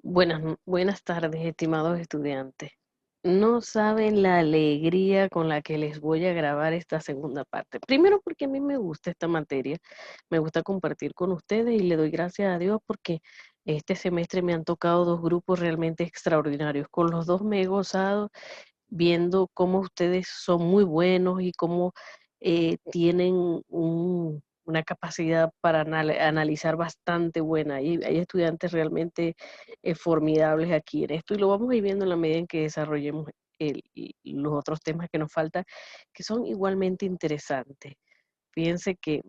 Buenas tardes, estimados estudiantes. No saben la alegría con la que les voy a grabar esta segunda parte. Primero porque a mí me gusta esta materia, me gusta compartir con ustedes y le doy gracias a Dios porque este semestre me han tocado dos grupos realmente extraordinarios. Con los dos me he gozado viendo cómo ustedes son muy buenos y cómo tienen una capacidad para analizar bastante buena. Y hay estudiantes realmente formidables aquí en esto y lo vamos a ir viendo en la medida en que desarrollemos y los otros temas que nos faltan, que son igualmente interesantes. Fíjense que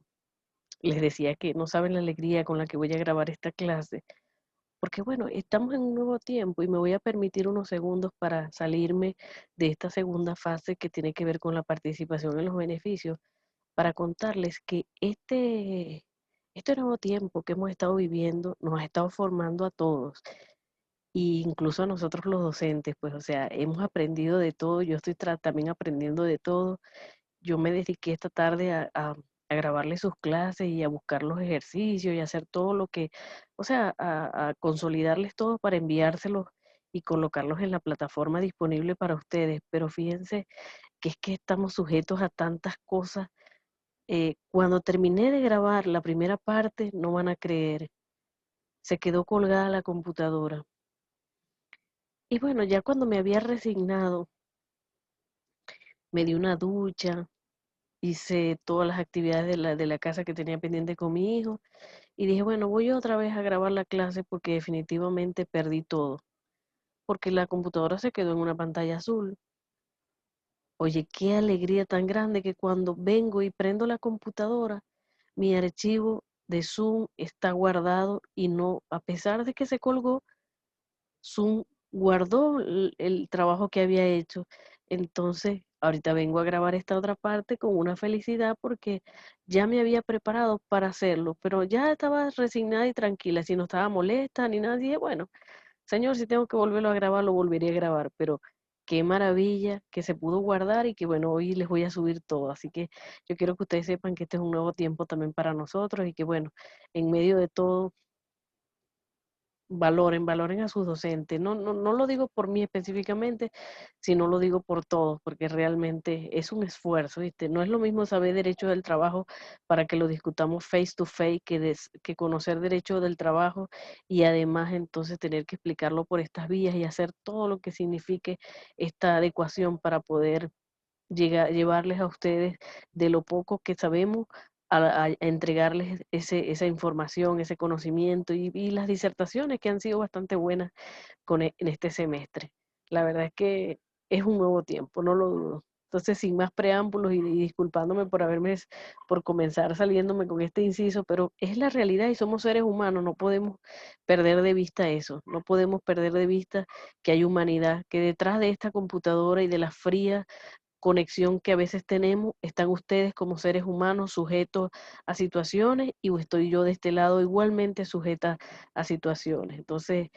les decía que no saben la alegría con la que voy a grabar esta clase porque bueno, estamos en un nuevo tiempo y me voy a permitir unos segundos para salirme de esta segunda fase que tiene que ver con la participación en los beneficios, para contarles que este nuevo tiempo que hemos estado viviendo nos ha estado formando a todos, e incluso a nosotros los docentes, pues o sea, hemos aprendido de todo, yo estoy también aprendiendo de todo. Yo me dediqué esta tarde a grabarle sus clases y a buscar los ejercicios y a hacer todo lo que, o sea, a consolidarles todo para enviárselos y colocarlos en la plataforma disponible para ustedes. Pero fíjense que es que estamos sujetos a tantas cosas. Cuando terminé de grabar la primera parte, no van a creer, se quedó colgada la computadora. Y bueno, ya cuando me había resignado, me di una ducha, hice todas las actividades de la casa que tenía pendiente con mi hijo y dije, bueno, voy otra vez a grabar la clase porque definitivamente perdí todo, porque la computadora se quedó en una pantalla azul. Oye, qué alegría tan grande que cuando vengo y prendo la computadora, mi archivo de Zoom está guardado y no, a pesar de que se colgó, Zoom guardó el trabajo que había hecho. Entonces, ahorita vengo a grabar esta otra parte con una felicidad porque ya me había preparado para hacerlo, pero ya estaba resignada y tranquila, si no estaba molesta ni nada, dije, bueno, señor, si tengo que volverlo a grabar, lo volveré a grabar, pero qué maravilla que se pudo guardar y que bueno, hoy les voy a subir todo. Así que yo quiero que ustedes sepan que este es un nuevo tiempo también para nosotros y que bueno, en medio de todo valoren a sus docentes. No lo digo por mí específicamente, sino lo digo por todos, porque realmente es un esfuerzo, ¿viste? No es lo mismo saber derecho del trabajo para que lo discutamos face to face que conocer derecho del trabajo y además entonces tener que explicarlo por estas vías y hacer todo lo que signifique esta adecuación para poder llevarles a ustedes de lo poco que sabemos a entregarles esa información, ese conocimiento y las disertaciones que han sido bastante buenas en este semestre. La verdad es que es un nuevo tiempo, no lo dudo. Entonces, sin más preámbulos y disculpándome por comenzar saliéndome con este inciso, pero es la realidad y somos seres humanos, no podemos perder de vista eso, no podemos perder de vista que hay humanidad, que detrás de esta computadora y de la fría conexión que a veces tenemos, están ustedes como seres humanos sujetos a situaciones y estoy yo de este lado igualmente sujeta a situaciones. Entonces,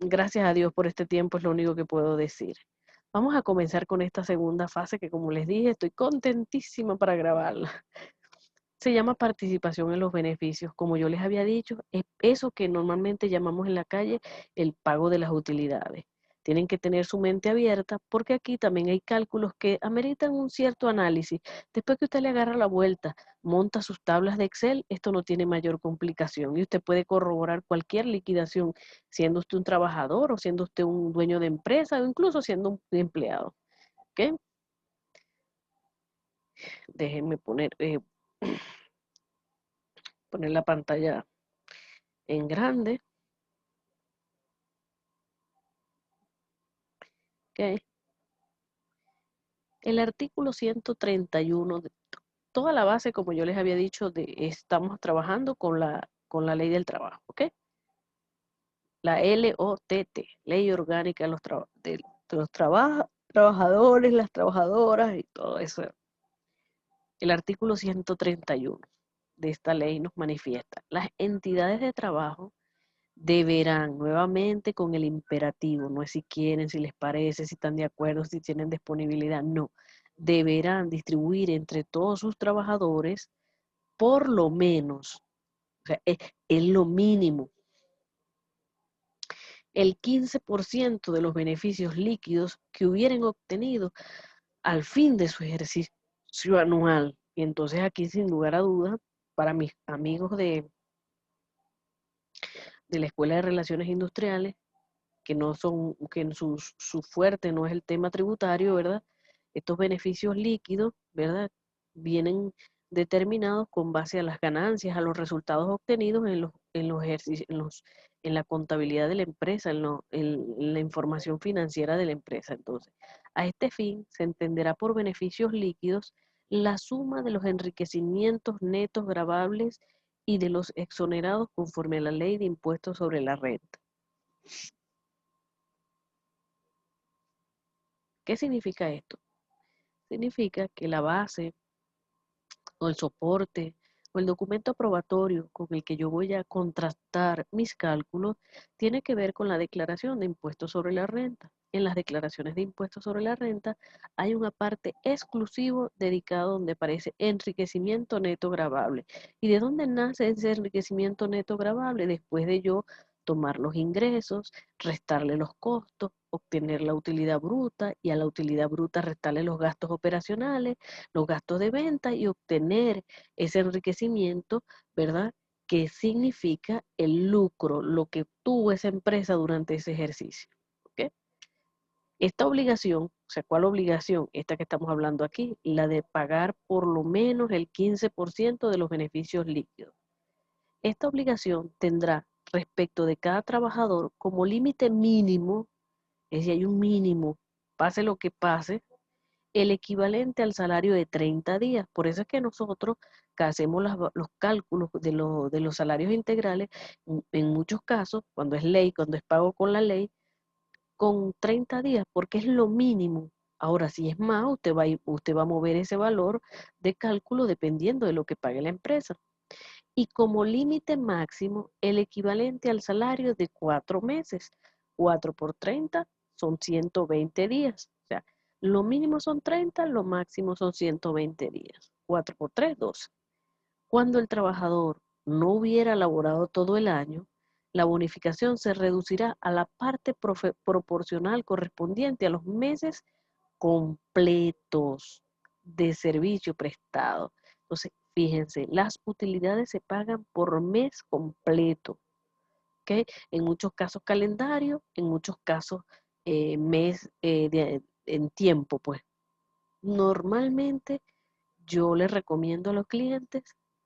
gracias a Dios por este tiempo es lo único que puedo decir. Vamos a comenzar con esta segunda fase que como les dije, estoy contentísima para grabarla. Se llama participación en los beneficios. Como yo les había dicho, es eso que normalmente llamamos en la calle el pago de las utilidades. Tienen que tener su mente abierta porque aquí también hay cálculos que ameritan un cierto análisis. Después que usted le agarra la vuelta, monta sus tablas de Excel, esto no tiene mayor complicación y usted puede corroborar cualquier liquidación, siendo usted un trabajador o siendo usted un dueño de empresa o incluso siendo un empleado. ¿Ok? Déjenme poner la pantalla en grande. ¿Ok? El artículo 131, toda la base, como yo les había dicho, estamos trabajando con la ley del trabajo, ¿ok? La LOTT, Ley Orgánica de los Trabajadores, las trabajadoras y todo eso. El artículo 131 de esta ley nos manifiesta, las entidades de trabajo deberán, nuevamente con el imperativo, no es si quieren, si les parece, si están de acuerdo, si tienen disponibilidad, no, deberán distribuir entre todos sus trabajadores por lo menos, o sea, es lo mínimo, el 15% de los beneficios líquidos que hubieran obtenido al fin de su ejercicio anual. Y entonces aquí, sin lugar a dudas, para mis amigos de la Escuela de Relaciones Industriales, que no son, que en su fuerte no es el tema tributario, ¿verdad? Estos beneficios líquidos, ¿verdad? Vienen determinados con base a las ganancias, a los resultados obtenidos en los ejercicios, en la contabilidad de la empresa, en la información financiera de la empresa. Entonces, a este fin se entenderá por beneficios líquidos la suma de los enriquecimientos netos gravables y de los exonerados conforme a la ley de impuestos sobre la renta. ¿Qué significa esto? Significa que la base o el soporte o el documento aprobatorio con el que yo voy a contrastar mis cálculos tiene que ver con la declaración de impuestos sobre la renta. En las declaraciones de impuestos sobre la renta hay una parte exclusiva dedicada donde aparece enriquecimiento neto gravable. ¿Y de dónde nace ese enriquecimiento neto gravable? Después de yo tomar los ingresos, restarle los costos, obtener la utilidad bruta y a la utilidad bruta restarle los gastos operacionales, los gastos de venta y obtener ese enriquecimiento, ¿verdad? Que significa el lucro, lo que tuvo esa empresa durante ese ejercicio. ¿Ok? Esta obligación, o sea, ¿cuál obligación? Esta que estamos hablando aquí, la de pagar por lo menos el 15% de los beneficios líquidos. Esta obligación tendrá respecto de cada trabajador como límite mínimo, es decir, hay un mínimo, pase lo que pase, el equivalente al salario de 30 días. Por eso es que nosotros que hacemos los cálculos de los salarios integrales, en muchos casos, cuando es ley, cuando es pago con la ley, con 30 días, porque es lo mínimo. Ahora, si es más, usted va a mover ese valor de cálculo dependiendo de lo que pague la empresa. Y como límite máximo, el equivalente al salario de 4 meses. 4 por 30 son 120 días. O sea, lo mínimo son 30, lo máximo son 120 días. 4 por 3, 12. Cuando el trabajador no hubiera laborado todo el año, la bonificación se reducirá a la parte proporcional correspondiente a los meses completos de servicio prestado. Entonces, fíjense, las utilidades se pagan por mes completo, ¿ok? En muchos casos calendario, en muchos casos mes en tiempo, pues. Normalmente yo les recomiendo a los clientes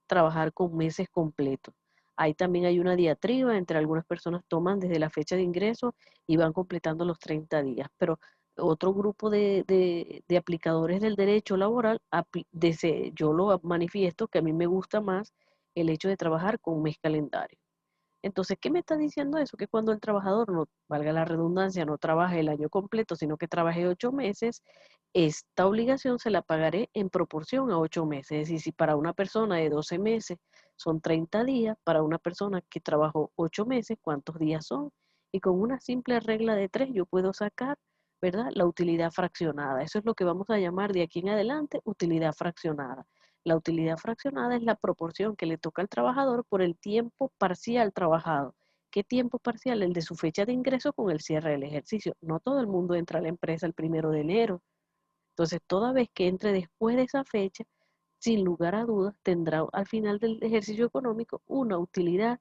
trabajar con meses completos. Ahí también hay una diatriba, entre algunas personas toman desde la fecha de ingreso y van completando los 30 días, pero otro grupo de aplicadores del derecho laboral, yo lo manifiesto que a mí me gusta más el hecho de trabajar con un mes calendario. Entonces, ¿qué me está diciendo eso? Que cuando el trabajador, no, valga la redundancia, no trabaje el año completo, sino que trabaje 8 meses, esta obligación se la pagaré en proporción a 8 meses. Es decir, si para una persona de 12 meses son 30 días, para una persona que trabajó 8 meses, ¿cuántos días son? Y con una simple regla de 3 yo puedo sacar, ¿verdad? La utilidad fraccionada. Eso es lo que vamos a llamar de aquí en adelante utilidad fraccionada. La utilidad fraccionada es la proporción que le toca al trabajador por el tiempo parcial trabajado. ¿Qué tiempo parcial? El de su fecha de ingreso con el cierre del ejercicio. No todo el mundo entra a la empresa el 1 de enero. Entonces, toda vez que entre después de esa fecha, sin lugar a dudas, tendrá al final del ejercicio económico una utilidad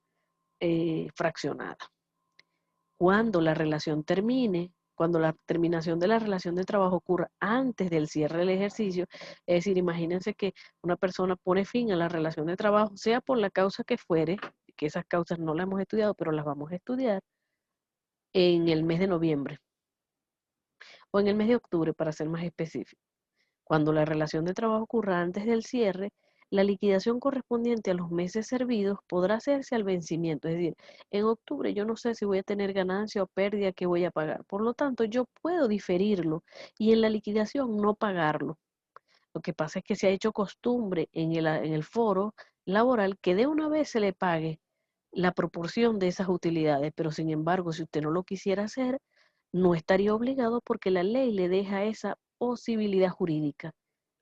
fraccionada. Cuando la relación termine, cuando la terminación de la relación de trabajo ocurra antes del cierre del ejercicio, es decir, imagínense que una persona pone fin a la relación de trabajo, sea por la causa que fuere, que esas causas no las hemos estudiado, pero las vamos a estudiar en el mes de noviembre o en el mes de octubre, para ser más específico. Cuando la relación de trabajo ocurra antes del cierre, la liquidación correspondiente a los meses servidos podrá hacerse al vencimiento. Es decir, en octubre yo no sé si voy a tener ganancia o pérdida que voy a pagar. Por lo tanto, yo puedo diferirlo y en la liquidación no pagarlo. Lo que pasa es que se ha hecho costumbre en el foro laboral que de una vez se le pague la proporción de esas utilidades, pero sin embargo, si usted no lo quisiera hacer, no estaría obligado porque la ley le deja esa posibilidad jurídica.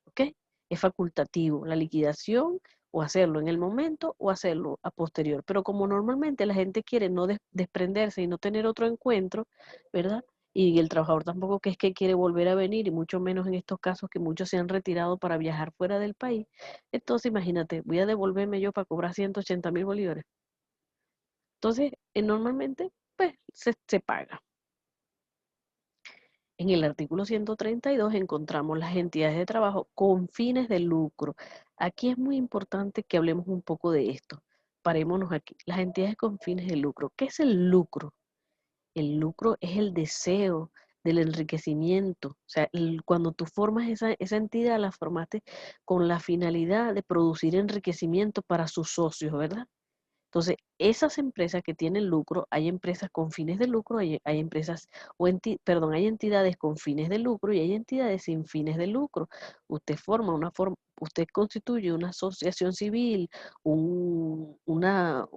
¿Ok? Es facultativo. La liquidación o hacerlo en el momento o hacerlo a posterior. Pero como normalmente la gente quiere no desprenderse y no tener otro encuentro, ¿verdad? Y el trabajador tampoco que es que quiere volver a venir, y mucho menos en estos casos que muchos se han retirado para viajar fuera del país. Entonces, imagínate, voy a devolverme yo para cobrar 180.000 bolívares. Entonces, normalmente, pues, se paga. En el artículo 132 encontramos las entidades de trabajo con fines de lucro. Aquí es muy importante que hablemos un poco de esto. Parémonos aquí. Las entidades con fines de lucro. ¿Qué es el lucro? El lucro es el deseo del enriquecimiento. O sea, cuando tú formas esa entidad, la formaste con la finalidad de producir enriquecimiento para sus socios, ¿verdad? Entonces, esas empresas que tienen lucro, hay empresas con fines de lucro, hay empresas, hay entidades con fines de lucro y hay entidades sin fines de lucro. Usted constituye una asociación civil, una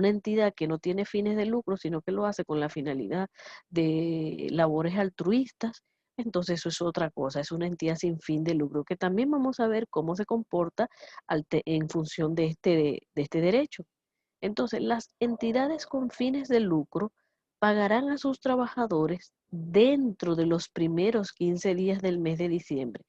entidad que no tiene fines de lucro, sino que lo hace con la finalidad de labores altruistas. Entonces eso es otra cosa, es una entidad sin fin de lucro, que también vamos a ver cómo se comporta en función de este derecho. Entonces, las entidades con fines de lucro pagarán a sus trabajadores dentro de los primeros 15 días del mes de diciembre.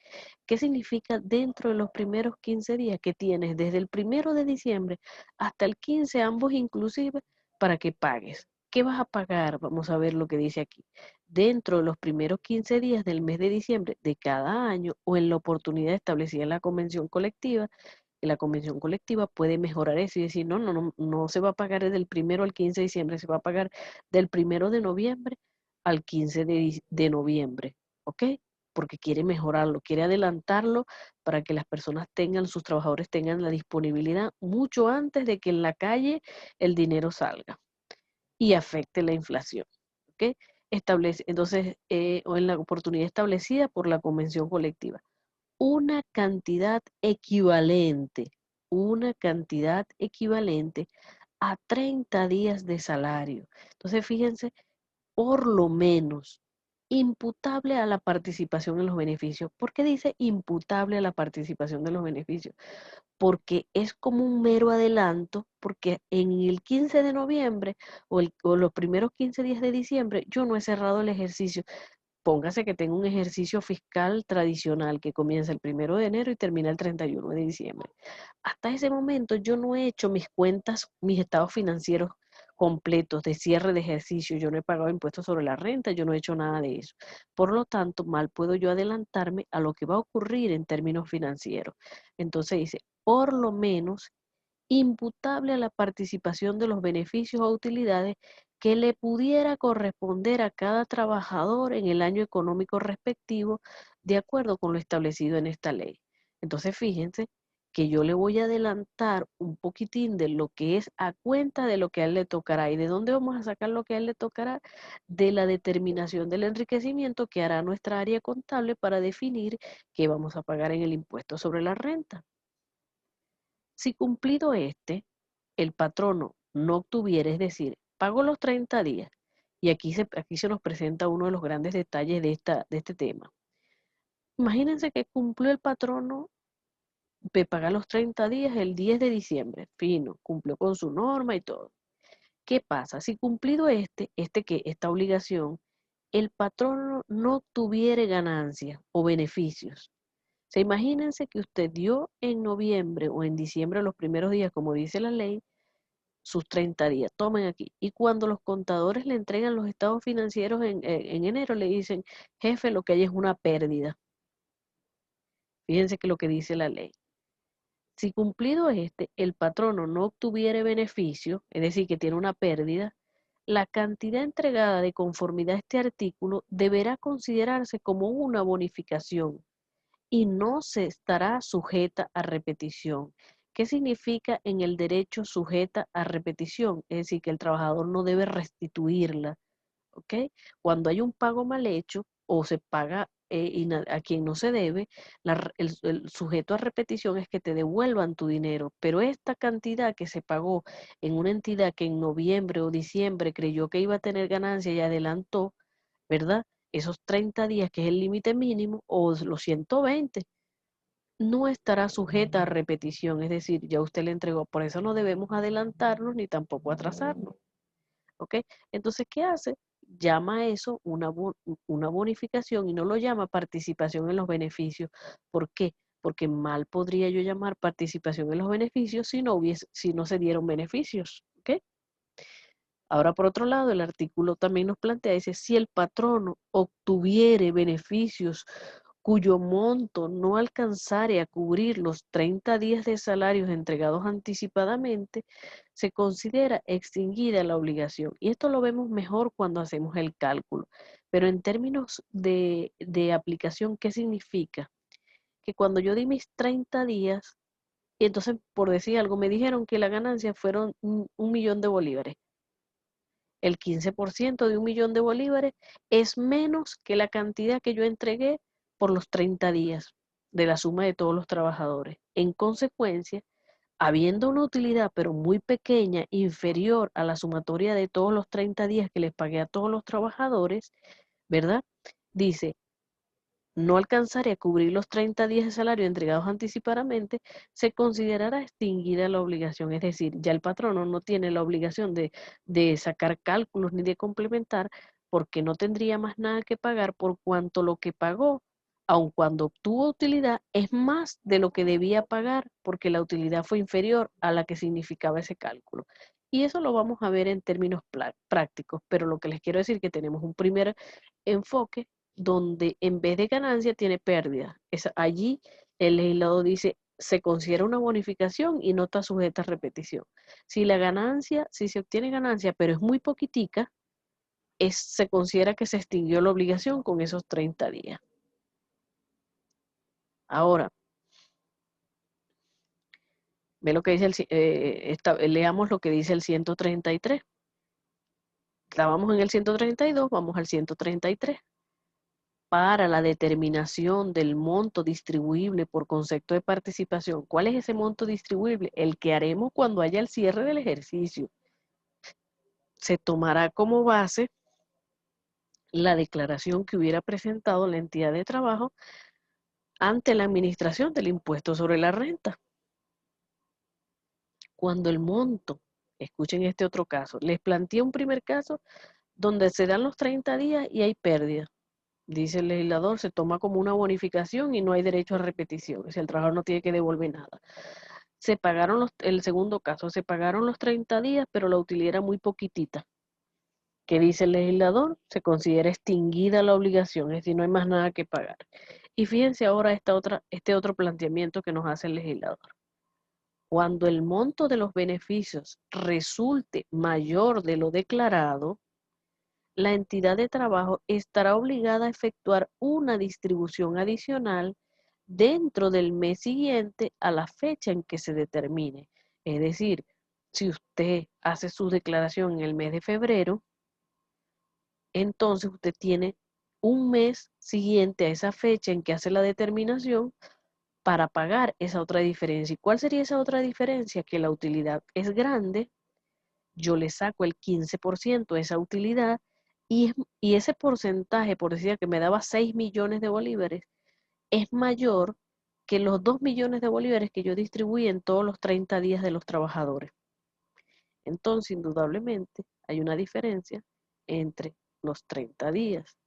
¿Qué significa dentro de los primeros 15 días? Que tienes desde el 1 de diciembre hasta el 15, ambos inclusive, para que pagues. ¿Qué vas a pagar? Vamos a ver lo que dice aquí. Dentro de los primeros 15 días del mes de diciembre de cada año o en la oportunidad establecida en la convención colectiva, la convención colectiva puede mejorar eso y decir, no, no, no, no se va a pagar del 1 al 15 de diciembre, se va a pagar del 1 de noviembre al 15 de noviembre, ¿ok? Porque quiere mejorarlo, quiere adelantarlo para que las personas tengan, sus trabajadores tengan la disponibilidad mucho antes de que en la calle el dinero salga y afecte la inflación, ¿ok? Entonces, o en la oportunidad establecida por la convención colectiva una una cantidad equivalente a 30 días de salario. Entonces, fíjense, por lo menos, imputable a la participación en los beneficios. ¿Por qué dice imputable a la participación de los beneficios? Porque es como un mero adelanto, porque en el 15 de noviembre o los primeros 15 días de diciembre yo no he cerrado el ejercicio. Póngase que tengo un ejercicio fiscal tradicional que comienza el 1 de enero y termina el 31 de diciembre. Hasta ese momento yo no he hecho mis cuentas, mis estados financieros completos de cierre de ejercicio, yo no he pagado impuestos sobre la renta, yo no he hecho nada de eso. Por lo tanto, mal puedo yo adelantarme a lo que va a ocurrir en términos financieros. Entonces dice, por lo menos imputable a la participación de los beneficios o utilidades que le pudiera corresponder a cada trabajador en el año económico respectivo, de acuerdo con lo establecido en esta ley. Entonces, fíjense que yo le voy a adelantar un poquitín de lo que es a cuenta de lo que a él le tocará. ¿Y de dónde vamos a sacar lo que a él le tocará? De la determinación del enriquecimiento que hará nuestra área contable para definir qué vamos a pagar en el impuesto sobre la renta. Si cumplido el patrono no obtuviera, es decir, pagó los 30 días, y aquí se nos presenta uno de los grandes detalles de este tema. Imagínense que cumplió el patrono de pagar los 30 días el 10 de diciembre, fino, cumplió con su norma y todo. ¿Qué pasa? Si cumplido esta obligación, el patrono no obtuviera ganancias o beneficios. O sea, imagínense que usted dio en noviembre o en diciembre, los primeros días, como dice la ley, sus 30 días, tomen aquí. Y cuando los contadores le entregan los estados financieros en enero, le dicen, jefe, lo que hay es una pérdida. Fíjense que lo que dice la ley. Si cumplido el patrono no obtuviere beneficio, es decir, que tiene una pérdida, la cantidad entregada de conformidad a este artículo deberá considerarse como una bonificación y no se estará sujeta a repetición. ¿Qué significa en el derecho sujeta a repetición? Es decir, que el trabajador no debe restituirla, ¿ok? Cuando hay un pago mal hecho o se paga a quien no se debe, el sujeto a repetición es que te devuelvan tu dinero, pero esta cantidad que se pagó en una entidad que en noviembre o diciembre creyó que iba a tener ganancia y adelantó, ¿verdad? Esos 30 días, que es el límite mínimo, o los 120, no estará sujeta a repetición, es decir, ya usted le entregó, por eso no debemos adelantarnos ni tampoco atrasarnos, ¿ok? Entonces, ¿qué hace? Llama a eso una bonificación y no lo llama participación en los beneficios. ¿Por qué? Porque mal podría yo llamar participación en los beneficios si no se dieron beneficios, ¿ok? Ahora, por otro lado, el artículo también nos plantea, dice, si el patrono obtuviere beneficios cuyo monto no alcanzare a cubrir los 30 días de salarios entregados anticipadamente, se considera extinguida la obligación. Y esto lo vemos mejor cuando hacemos el cálculo. Pero en términos de aplicación, ¿qué significa? Que cuando yo di mis 30 días, y entonces, por decir algo, me dijeron que la ganancia fueron 1 millón de bolívares. El 15% de 1 millón de bolívares es menos que la cantidad que yo entregué por los 30 días de la suma de todos los trabajadores. En consecuencia, habiendo una utilidad pero muy pequeña, inferior a la sumatoria de todos los 30 días que les pagué a todos los trabajadores, ¿verdad? Dice, no alcanzare a cubrir los 30 días de salario entregados anticipadamente, se considerará extinguida la obligación. Es decir, ya el patrono no tiene la obligación de sacar cálculos ni de complementar, porque no tendría más nada que pagar por cuanto lo que pagó, aun cuando obtuvo utilidad, es más de lo que debía pagar porque la utilidad fue inferior a la que significaba ese cálculo. Y eso lo vamos a ver en términos prácticos, pero lo que les quiero decir es que tenemos un primer enfoque donde en vez de ganancia tiene pérdida. Allí el legislador dice, se considera una bonificación y no está sujeta a repetición. Si se obtiene ganancia, pero es muy poquitica, se considera que se extinguió la obligación con esos 30 días. Ahora, ve lo que dice leamos lo que dice el 133. Estábamos en el 132, vamos al 133. Para la determinación del monto distribuible por concepto de participación. ¿Cuál es ese monto distribuible? El que haremos cuando haya el cierre del ejercicio. Se tomará como base la declaración que hubiera presentado la entidad de trabajo ante la administración del impuesto sobre la renta. Cuando el monto, escuchen este otro caso, les planteé un primer caso donde se dan los 30 días y hay pérdida. Dice el legislador, se toma como una bonificación y no hay derecho a repetición. Si el trabajador no tiene que devolver nada. El segundo caso, se pagaron los 30 días, pero la utilidad era muy poquitita. ¿Qué dice el legislador? Se considera extinguida la obligación, es decir, no hay más nada que pagar. Y fíjense ahora este otro planteamiento que nos hace el legislador. Cuando el monto de los beneficios resulte mayor de lo declarado, la entidad de trabajo estará obligada a efectuar una distribución adicional dentro del mes siguiente a la fecha en que se determine. Es decir, si usted hace su declaración en el mes de febrero, entonces usted tiene un mes siguiente a esa fecha en que hace la determinación para pagar esa otra diferencia. ¿Y cuál sería esa otra diferencia? Que la utilidad es grande, yo le saco el 15% de esa utilidad y ese porcentaje, por decir que me daba 6 millones de bolívares, es mayor que los 2 millones de bolívares que yo distribuí en todos los 30 días de los trabajadores. Entonces, indudablemente, hay una diferencia entre los 30 días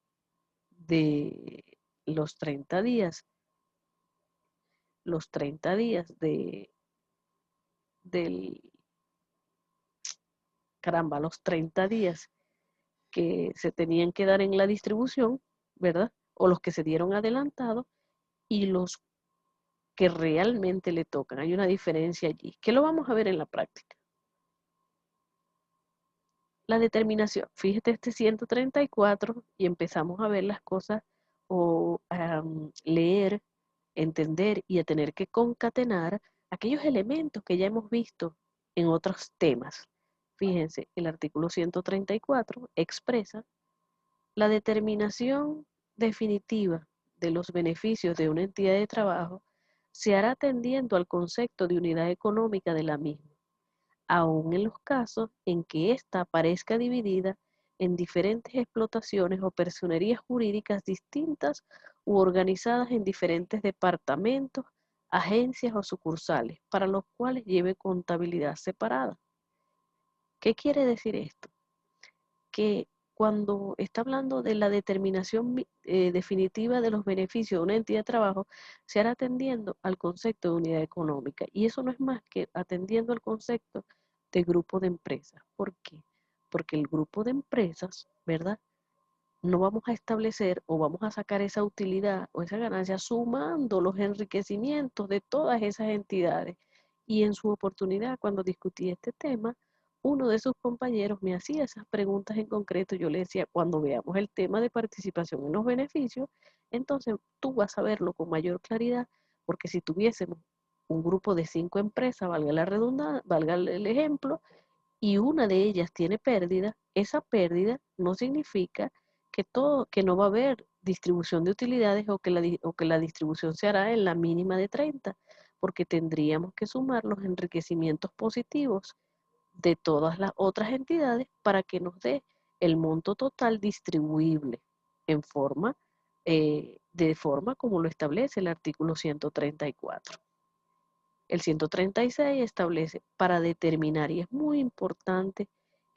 de los 30 días, los 30 días del, caramba, los 30 días que se tenían que dar en la distribución, ¿verdad? O los que se dieron adelantados y los que realmente le tocan. Hay una diferencia allí, que lo vamos a ver en la práctica. La determinación, fíjate este 134 y empezamos a ver las cosas o a leer, entender y a tener que concatenar aquellos elementos que ya hemos visto en otros temas. Fíjense, el artículo 134 expresa la determinación definitiva de los beneficios de una entidad de trabajo se hará atendiendo al concepto de unidad económica de la misma, aun en los casos en que ésta aparezca dividida en diferentes explotaciones o personerías jurídicas distintas u organizadas en diferentes departamentos agencias o sucursales para los cuales lleve contabilidad separada. ¿Qué quiere decir esto? Que cuando está hablando de la determinación definitiva de los beneficios de una entidad de trabajo, se hará atendiendo al concepto de unidad económica. Y eso no es más que atendiendo al concepto de grupo de empresas. ¿Por qué? Porque el grupo de empresas, ¿verdad? No vamos a establecer o vamos a sacar esa utilidad o esa ganancia sumando los enriquecimientos de todas esas entidades. Y en su oportunidad, cuando discutí este tema, uno de sus compañeros me hacía esas preguntas en concreto. Yo le decía, cuando veamos el tema de participación en los beneficios, entonces tú vas a verlo con mayor claridad, porque si tuviésemos un grupo de 5 empresas, valga la redundancia, valga el ejemplo, y una de ellas tiene pérdida, esa pérdida no significa que no va a haber distribución de utilidades o que la distribución se hará en la mínima de 30, porque tendríamos que sumar los enriquecimientos positivos de todas las otras entidades para que nos dé el monto total distribuible en forma, de forma como lo establece el artículo 134. El 136 establece para determinar, y es muy importante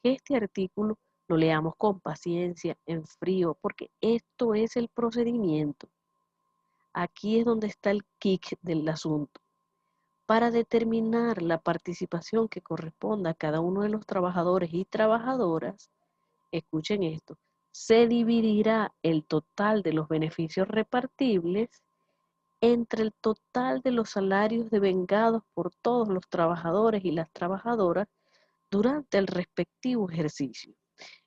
que este artículo lo leamos con paciencia, en frío, porque esto es el procedimiento. Aquí es donde está el kick del asunto. Para determinar la participación que corresponda a cada uno de los trabajadores y trabajadoras, escuchen esto, se dividirá el total de los beneficios repartibles entre el total de los salarios devengados por todos los trabajadores y las trabajadoras durante el respectivo ejercicio.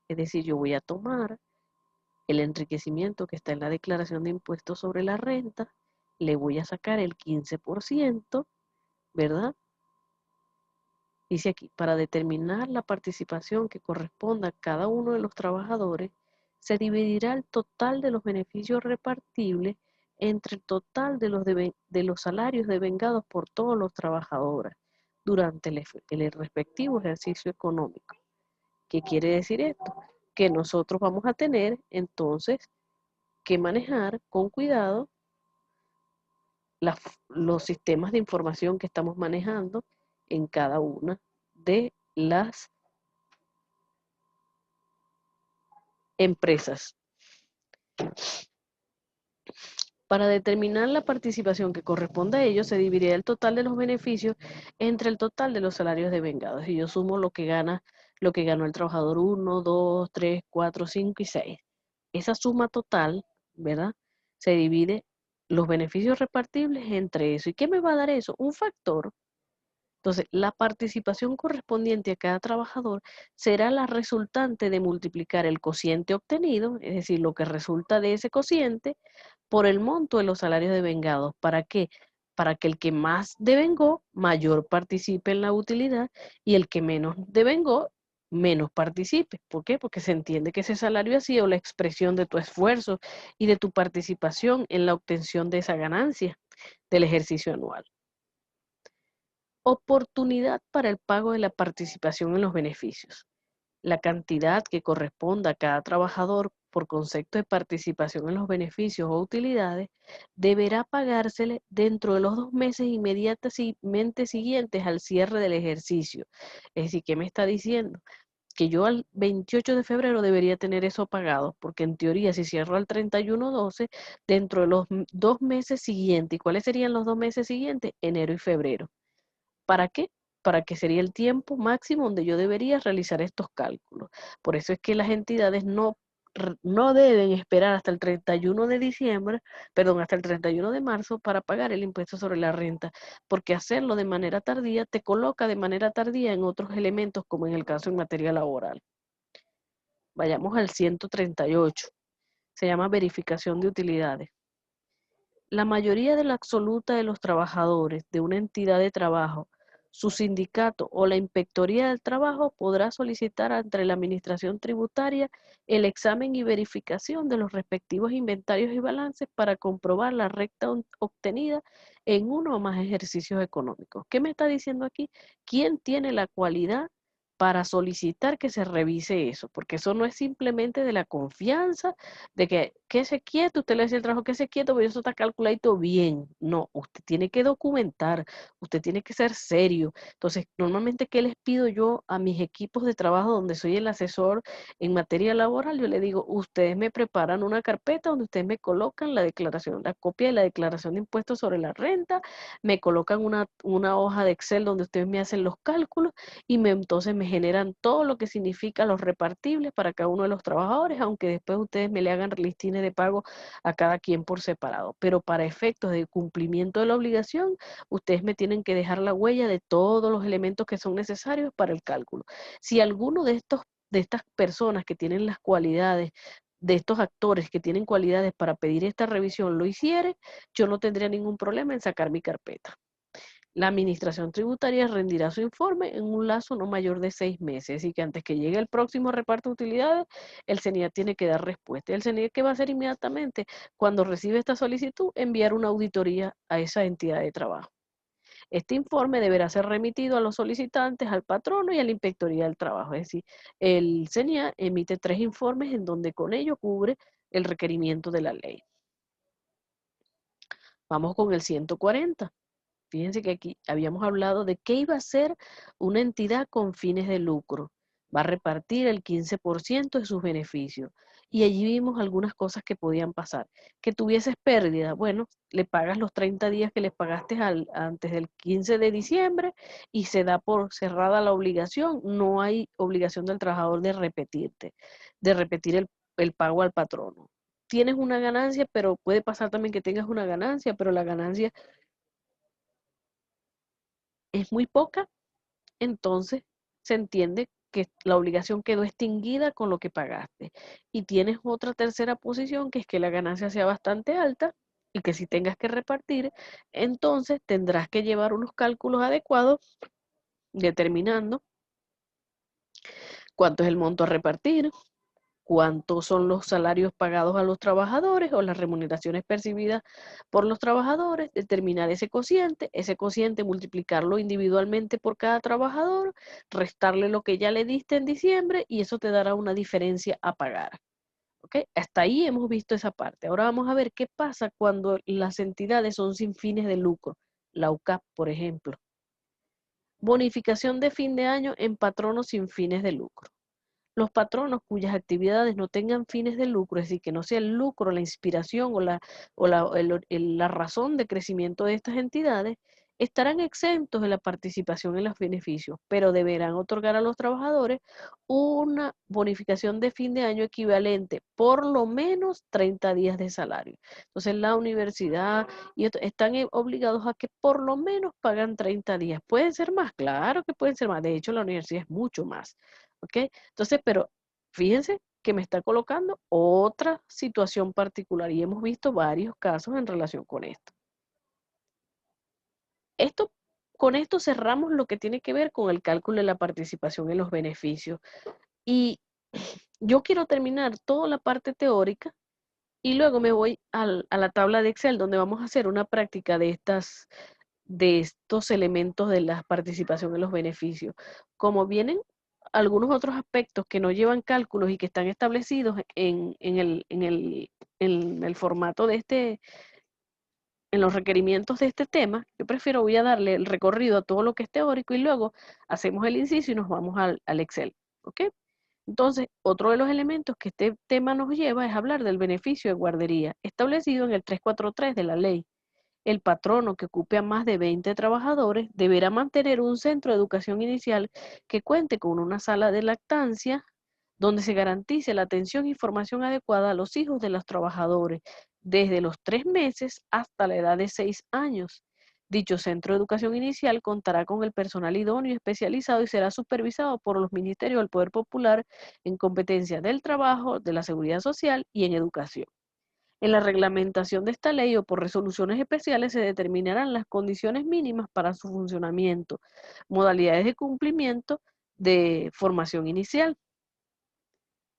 Es decir, yo voy a tomar el enriquecimiento que está en la declaración de impuestos sobre la renta, le voy a sacar el 15%, ¿verdad? Dice aquí, para determinar la participación que corresponda a cada uno de los trabajadores, se dividirá el total de los beneficios repartibles entre el total de los salarios devengados por todos los trabajadores durante el respectivo ejercicio económico. ¿Qué quiere decir esto? Que nosotros vamos a tener entonces que manejar con cuidado los sistemas de información que estamos manejando en cada una de las empresas. Para determinar la participación que corresponde a ellos, se dividirá el total de los beneficios entre el total de los salarios devengados. Y yo sumo lo que ganó el trabajador 1, 2, 3, 4, 5 y 6. Esa suma total, ¿verdad? Se divide los beneficios repartibles entre eso. ¿Y qué me va a dar eso? Un factor. Entonces, la participación correspondiente a cada trabajador será la resultante de multiplicar el cociente obtenido, es decir, lo que resulta de ese cociente, por el monto de los salarios devengados. ¿Para qué? Para que el que más devengó, mayor participe en la utilidad, y el que menos devengó, menos participe. ¿Por qué? Porque se entiende que ese salario ha sido la expresión de tu esfuerzo y de tu participación en la obtención de esa ganancia del ejercicio anual. Oportunidad para el pago de la participación en los beneficios. La cantidad que corresponda a cada trabajador por concepto de participación en los beneficios o utilidades deberá pagársele dentro de los 2 meses inmediatamente siguientes al cierre del ejercicio. Es decir, ¿qué me está diciendo? Que yo al 28 de febrero debería tener eso pagado, porque en teoría si cierro al 31/12, dentro de los 2 meses siguientes, ¿y cuáles serían los 2 meses siguientes? Enero y febrero. ¿Para qué? Para que sería el tiempo máximo donde yo debería realizar estos cálculos. Por eso es que las entidades no deben esperar hasta el 31 de diciembre, perdón, hasta el 31 de marzo para pagar el impuesto sobre la renta, porque hacerlo de manera tardía te coloca de manera tardía en otros elementos, como en el caso en materia laboral. Vayamos al 138. Se llama verificación de utilidades. La mayoría de la absoluta de los trabajadores de una entidad de trabajo, su sindicato o la inspectoría del trabajo podrá solicitar ante la administración tributaria el examen y verificación de los respectivos inventarios y balances para comprobar la recta obtenida en uno o más ejercicios económicos. ¿Qué me está diciendo aquí? ¿Quién tiene la cualidad para solicitar que se revise eso, porque eso no es simplemente de la confianza, de que quédese quieto, usted le dice el trabajo, quédese quieto, pero eso está calculadito bien. No, usted tiene que documentar, usted tiene que ser serio. Entonces, normalmente, ¿qué les pido yo a mis equipos de trabajo donde soy el asesor en materia laboral? Yo le digo, ustedes me preparan una carpeta donde ustedes me colocan la declaración, la copia de la declaración de impuestos sobre la renta, me colocan una hoja de Excel donde ustedes me hacen los cálculos y entonces me generan todo lo que significa los repartibles para cada uno de los trabajadores, aunque después ustedes me le hagan listines de pago a cada quien por separado. Pero para efectos de cumplimiento de la obligación, ustedes me tienen que dejar la huella de todos los elementos que son necesarios para el cálculo. Si alguno de estas personas que tienen las cualidades, de estos actores que tienen cualidades para pedir esta revisión lo hiciere, yo no tendría ningún problema en sacar mi carpeta. La administración tributaria rendirá su informe en un lazo no mayor de 6 meses, así que antes que llegue el próximo reparto de utilidades, el CENIAT tiene que dar respuesta. ¿El CENIAT qué va a hacer inmediatamente? Cuando recibe esta solicitud, enviar una auditoría a esa entidad de trabajo. Este informe deberá ser remitido a los solicitantes, al patrono y a la Inspectoría del Trabajo. Es decir, el CENIAT emite 3 informes en donde con ello cubre el requerimiento de la ley. Vamos con el 140. Fíjense que aquí habíamos hablado de que iba a ser una entidad con fines de lucro. Va a repartir el 15% de sus beneficios. Y allí vimos algunas cosas que podían pasar. Que tuvieses pérdida, bueno, le pagas los 30 días que les pagaste antes del 15 de diciembre y se da por cerrada la obligación. No hay obligación del trabajador de repetir el pago al patrono. Tienes una ganancia, pero puede pasar también que tengas una ganancia, pero la ganancia es muy poca, entonces se entiende que la obligación quedó extinguida con lo que pagaste. Y tienes otra tercera posición, que es que la ganancia sea bastante alta y que si tengas que repartir, entonces tendrás que llevar unos cálculos adecuados determinando cuánto es el monto a repartir, cuántos son los salarios pagados a los trabajadores o las remuneraciones percibidas por los trabajadores, determinar ese cociente multiplicarlo individualmente por cada trabajador, restarle lo que ya le diste en diciembre y eso te dará una diferencia a pagar. ¿Ok? Hasta ahí hemos visto esa parte. Ahora vamos a ver qué pasa cuando las entidades son sin fines de lucro. La UCAP, por ejemplo. Bonificación de fin de año en patronos sin fines de lucro. Los patronos cuyas actividades no tengan fines de lucro, es decir, que no sea el lucro, la inspiración la razón de crecimiento de estas entidades, estarán exentos de la participación en los beneficios, pero deberán otorgar a los trabajadores una bonificación de fin de año equivalente por lo menos 30 días de salario. Entonces la universidad están obligados a que por lo menos pagan 30 días. ¿Pueden ser más? Claro que pueden ser más. De hecho, la universidad es mucho más. ¿Ok? Entonces, pero fíjense que me está colocando otra situación particular y hemos visto varios casos en relación con esto. Con esto cerramos lo que tiene que ver con el cálculo de la participación en los beneficios. Y yo quiero terminar toda la parte teórica y luego me voy a la tabla de Excel donde vamos a hacer una práctica de estos elementos de la participación en los beneficios. Como vienen algunos otros aspectos que no llevan cálculos y que están establecidos en el formato de en los requerimientos de este tema, yo voy a darle el recorrido a todo lo que es teórico y luego hacemos el inciso y nos vamos al Excel. ¿Ok? Entonces, otro de los elementos que este tema nos lleva es hablar del beneficio de guardería, establecido en el 343 de la ley. El patrono que ocupe a más de 20 trabajadores deberá mantener un centro de educación inicial que cuente con una sala de lactancia donde se garantice la atención y formación adecuada a los hijos de los trabajadores desde los 3 meses hasta la edad de 6 años. Dicho centro de educación inicial contará con el personal idóneo y especializado y será supervisado por los ministerios del Poder Popular en competencias del trabajo, de la seguridad social y en educación. En la reglamentación de esta ley o por resoluciones especiales se determinarán las condiciones mínimas para su funcionamiento, modalidades de cumplimiento de formación inicial.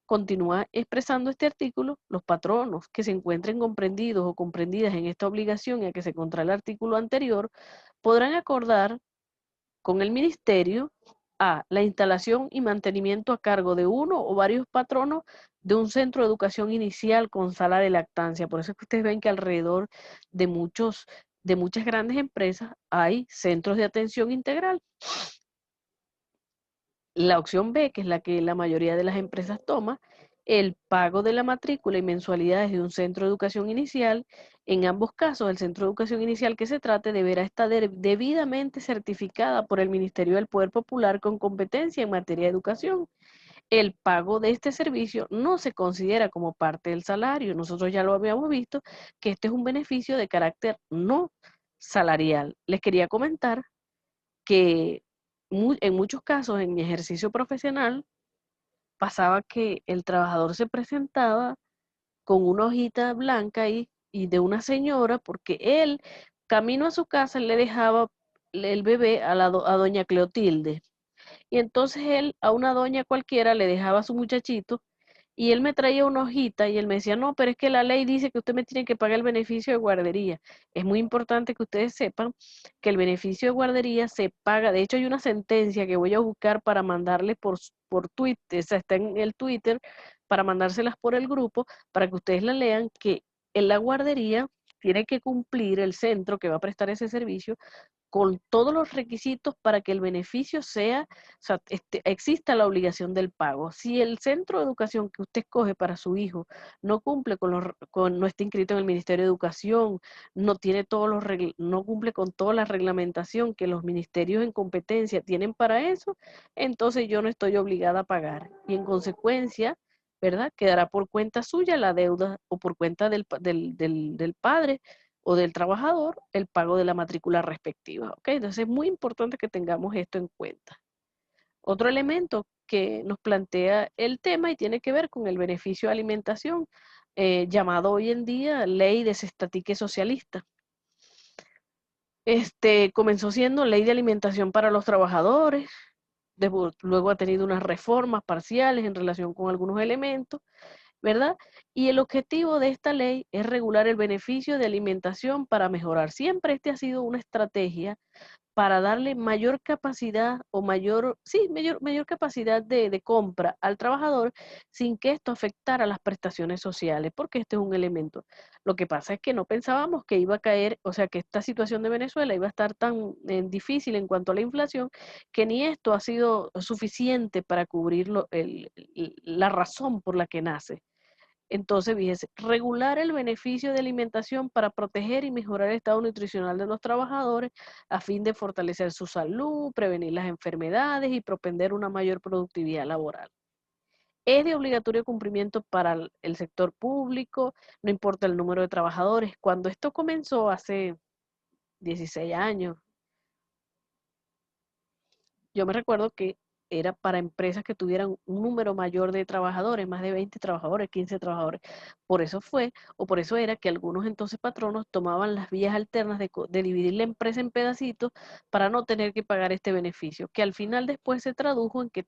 Continúa expresando este artículo, los patronos que se encuentren comprendidos o comprendidas en esta obligación y a que se contrae el artículo anterior, podrán acordar con el ministerio A, la instalación y mantenimiento a cargo de uno o varios patronos de un centro de educación inicial con sala de lactancia. Por eso es que ustedes ven que alrededor de muchas grandes empresas hay centros de atención integral. La opción B, que es la que la mayoría de las empresas toma, el pago de la matrícula y mensualidades de un centro de educación inicial. En ambos casos, el centro de educación inicial que se trate deberá estar debidamente certificada por el Ministerio del Poder Popular con competencia en materia de educación. El pago de este servicio no se considera como parte del salario. Nosotros ya lo habíamos visto, que este es un beneficio de carácter no salarial. Les quería comentar que en muchos casos en mi ejercicio profesional pasaba que el trabajador se presentaba con una hojita blanca y de una señora, porque él, camino a su casa, le dejaba el bebé a doña Cleotilde. Y entonces él a una doña cualquiera le dejaba a su muchachito y él me traía una hojita y él me decía, no, pero es que la ley dice que usted me tiene que pagar el beneficio de guardería. Es muy importante que ustedes sepan que el beneficio de guardería se paga. De hecho, hay una sentencia que voy a buscar para mandarle por Twitter, o sea, está en el Twitter, para mandárselas por el grupo, para que ustedes la lean, que en la guardería tiene que cumplir el centro que va a prestar ese servicio con todos los requisitos para que el beneficio sea, o sea, exista la obligación del pago. Si el centro de educación que usted escoge para su hijo no cumple no está inscrito en el Ministerio de Educación, no tiene no cumple con toda la reglamentación que los ministerios en competencia tienen para eso, entonces yo no estoy obligada a pagar. Y en consecuencia, ¿verdad? Quedará por cuenta suya la deuda o por cuenta del padre o del trabajador el pago de la matrícula respectiva. ¿Ok? Entonces es muy importante que tengamos esto en cuenta. Otro elemento que nos plantea el tema y tiene que ver con el beneficio de alimentación, llamado hoy en día ley desestatique socialista. Comenzó siendo ley de alimentación para los trabajadores, luego ha tenido unas reformas parciales en relación con algunos elementos, ¿verdad? Y el objetivo de esta ley es regular el beneficio de alimentación para mejorar. Siempre ha sido una estrategia para darle mayor capacidad o mayor capacidad de compra al trabajador sin que esto afectara las prestaciones sociales, porque este es un elemento. Lo que pasa es que no pensábamos que iba a caer, o sea, que esta situación de Venezuela iba a estar tan difícil en cuanto a la inflación, que ni esto ha sido suficiente para cubrir la razón por la que nace. Entonces, fíjese, regular el beneficio de alimentación para proteger y mejorar el estado nutricional de los trabajadores a fin de fortalecer su salud, prevenir las enfermedades y propender una mayor productividad laboral. Es de obligatorio cumplimiento para el sector público, no importa el número de trabajadores. Cuando esto comenzó hace 16 años, yo me recuerdo que era para empresas que tuvieran un número mayor de trabajadores, más de 20 trabajadores, 15 trabajadores. Por eso fue, o por eso era que algunos entonces patronos tomaban las vías alternas de dividir la empresa en pedacitos para no tener que pagar este beneficio, que al final después se tradujo en que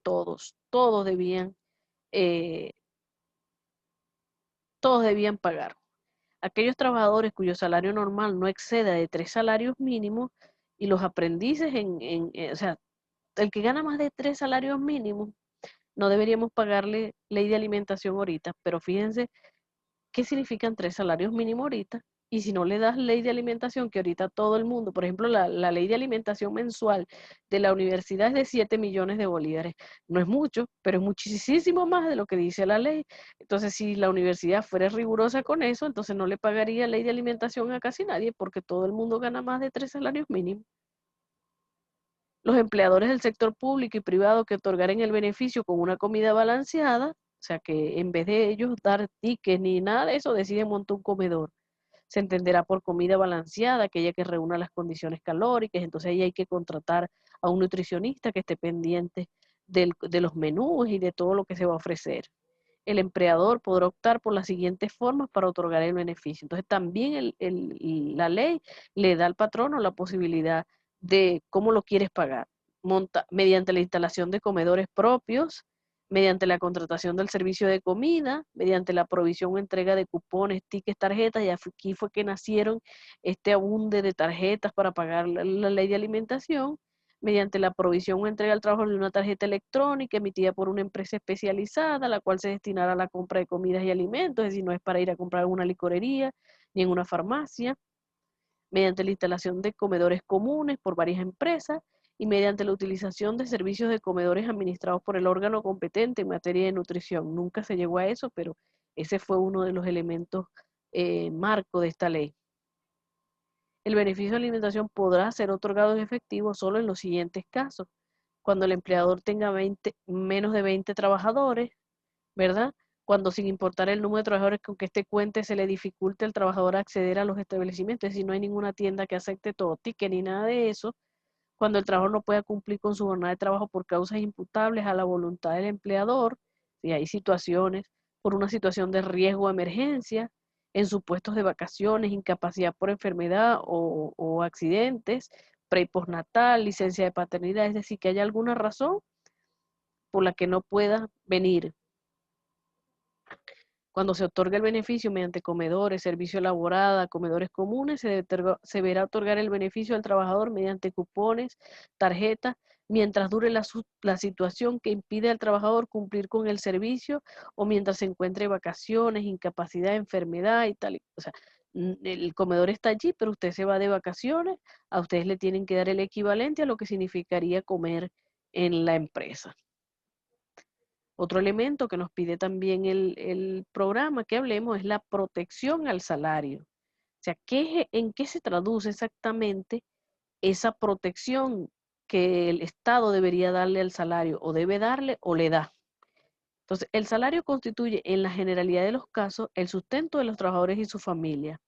eh, todos debían pagar. Aquellos trabajadores cuyo salario normal no exceda de 3 salarios mínimos y los aprendices o sea, el que gana más de 3 salarios mínimos, no deberíamos pagarle ley de alimentación ahorita, pero fíjense qué significan 3 salarios mínimos ahorita, y si no le das ley de alimentación, que ahorita todo el mundo, por ejemplo, la ley de alimentación mensual de la universidad es de 7 millones de bolívares. No es mucho, pero es muchísimo más de lo que dice la ley. Entonces, si la universidad fuera rigurosa con eso, entonces no le pagaría ley de alimentación a casi nadie, porque todo el mundo gana más de 3 salarios mínimos. Los empleadores del sector público y privado que otorgaren el beneficio con una comida balanceada, o sea que en vez de ellos dar tickets ni nada de eso, deciden montar un comedor. Se entenderá por comida balanceada, aquella que reúna las condiciones calóricas, entonces ahí hay que contratar a un nutricionista que esté pendiente de los menús y de todo lo que se va a ofrecer. El empleador podrá optar por las siguientes formas para otorgar el beneficio. Entonces también la ley le da al patrono la posibilidad de cómo lo quieres pagar. Mediante la instalación de comedores propios, mediante la contratación del servicio de comida, mediante la provisión o entrega de cupones, tickets, tarjetas, y aquí fue que nacieron este abunde de tarjetas para pagar la ley de alimentación, mediante la provisión o entrega al trabajador de una tarjeta electrónica emitida por una empresa especializada, la cual se destinará a la compra de comidas y alimentos, es decir, no es para ir a comprar en una licorería ni en una farmacia, mediante la instalación de comedores comunes por varias empresas y mediante la utilización de servicios de comedores administrados por el órgano competente en materia de nutrición. Nunca se llegó a eso, pero ese fue uno de los elementos marco de esta ley. El beneficio de alimentación podrá ser otorgado en efectivo solo en los siguientes casos: cuando el empleador tenga menos de 20 trabajadores, ¿verdad? Cuando, sin importar el número de trabajadores con que este cuente, se le dificulte al trabajador acceder a los establecimientos, es decir, no hay ninguna tienda que acepte todo ticket ni nada de eso. Cuando el trabajador no pueda cumplir con su jornada de trabajo por causas imputables a la voluntad del empleador, si hay situaciones, por una situación de riesgo o emergencia, en supuestos de vacaciones, incapacidad por enfermedad o accidentes, pre y postnatal, licencia de paternidad, es decir, que haya alguna razón por la que no pueda venir. Cuando se otorga el beneficio mediante comedores, servicio elaborada, comedores comunes, se verá otorgar el beneficio al trabajador mediante cupones, tarjetas, mientras dure la situación que impide al trabajador cumplir con el servicio o mientras se encuentre vacaciones, incapacidad, enfermedad y tal. O sea, el comedor está allí, pero usted se va de vacaciones, a ustedes le tienen que dar el equivalente a lo que significaría comer en la empresa. Otro elemento que nos pide también el programa que hablemos es la protección al salario. O sea, ¿en qué se traduce exactamente esa protección que el Estado debería darle al salario, o debe darle o le da? Entonces, el salario constituye en la generalidad de los casos el sustento de los trabajadores y su familia.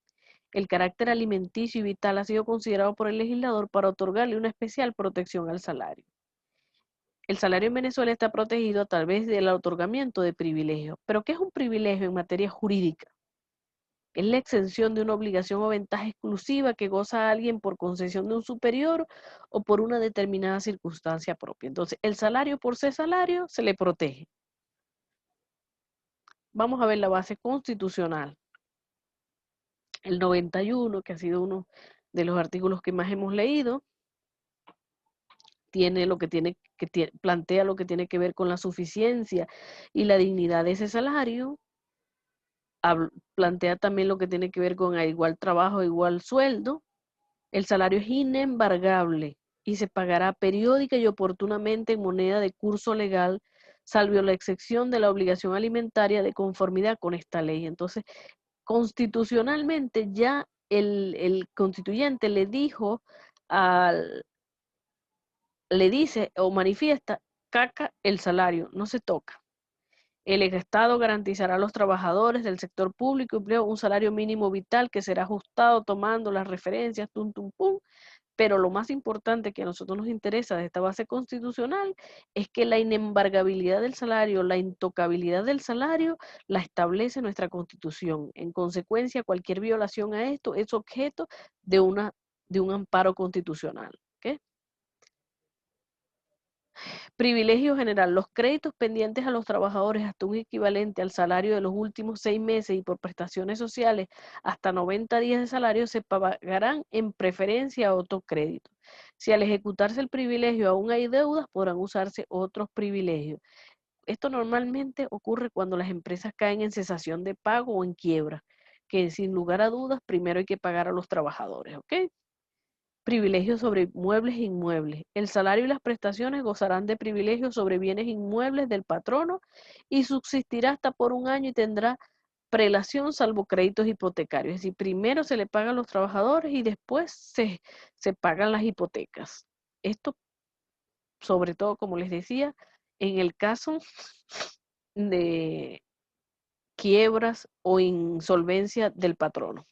El carácter alimenticio y vital ha sido considerado por el legislador para otorgarle una especial protección al salario. El salario en Venezuela está protegido a través del otorgamiento de privilegios. ¿Pero qué es un privilegio en materia jurídica? Es la exención de una obligación o ventaja exclusiva que goza a alguien por concesión de un superior o por una determinada circunstancia propia. Entonces, el salario por ser salario se le protege. Vamos a ver la base constitucional. El 91, que ha sido uno de los artículos que más hemos leído, plantea lo que tiene que ver con la suficiencia y la dignidad de ese salario. Plantea también lo que tiene que ver con igual trabajo, igual sueldo. El salario es inembargable y se pagará periódica y oportunamente en moneda de curso legal, salvo la excepción de la obligación alimentaria de conformidad con esta ley. Entonces, constitucionalmente ya el constituyente le dice o manifiesta: caca el salario, no se toca. El Estado garantizará a los trabajadores del sector público y empleo un salario mínimo vital que será ajustado tomando las referencias, tum, tum, pum. Pero lo más importante que a nosotros nos interesa de esta base constitucional es que la inembargabilidad del salario, la intocabilidad del salario, la establece nuestra Constitución. En consecuencia, cualquier violación a esto es objeto de un amparo constitucional. ¿Okay? Privilegio general. Los créditos pendientes a los trabajadores hasta un equivalente al salario de los últimos 6 meses y por prestaciones sociales hasta 90 días de salario se pagarán en preferencia a otros créditos. Si al ejecutarse el privilegio aún hay deudas, podrán usarse otros privilegios. Esto normalmente ocurre cuando las empresas caen en cesación de pago o en quiebra, que sin lugar a dudas primero hay que pagar a los trabajadores, ¿ok? Privilegios sobre muebles e inmuebles. El salario y las prestaciones gozarán de privilegios sobre bienes inmuebles del patrono y subsistirá hasta por un año y tendrá prelación salvo créditos hipotecarios. Es decir, primero se le paga a los trabajadores y después se pagan las hipotecas. Esto, sobre todo, como les decía, en el caso de quiebras o insolvencia del patrono.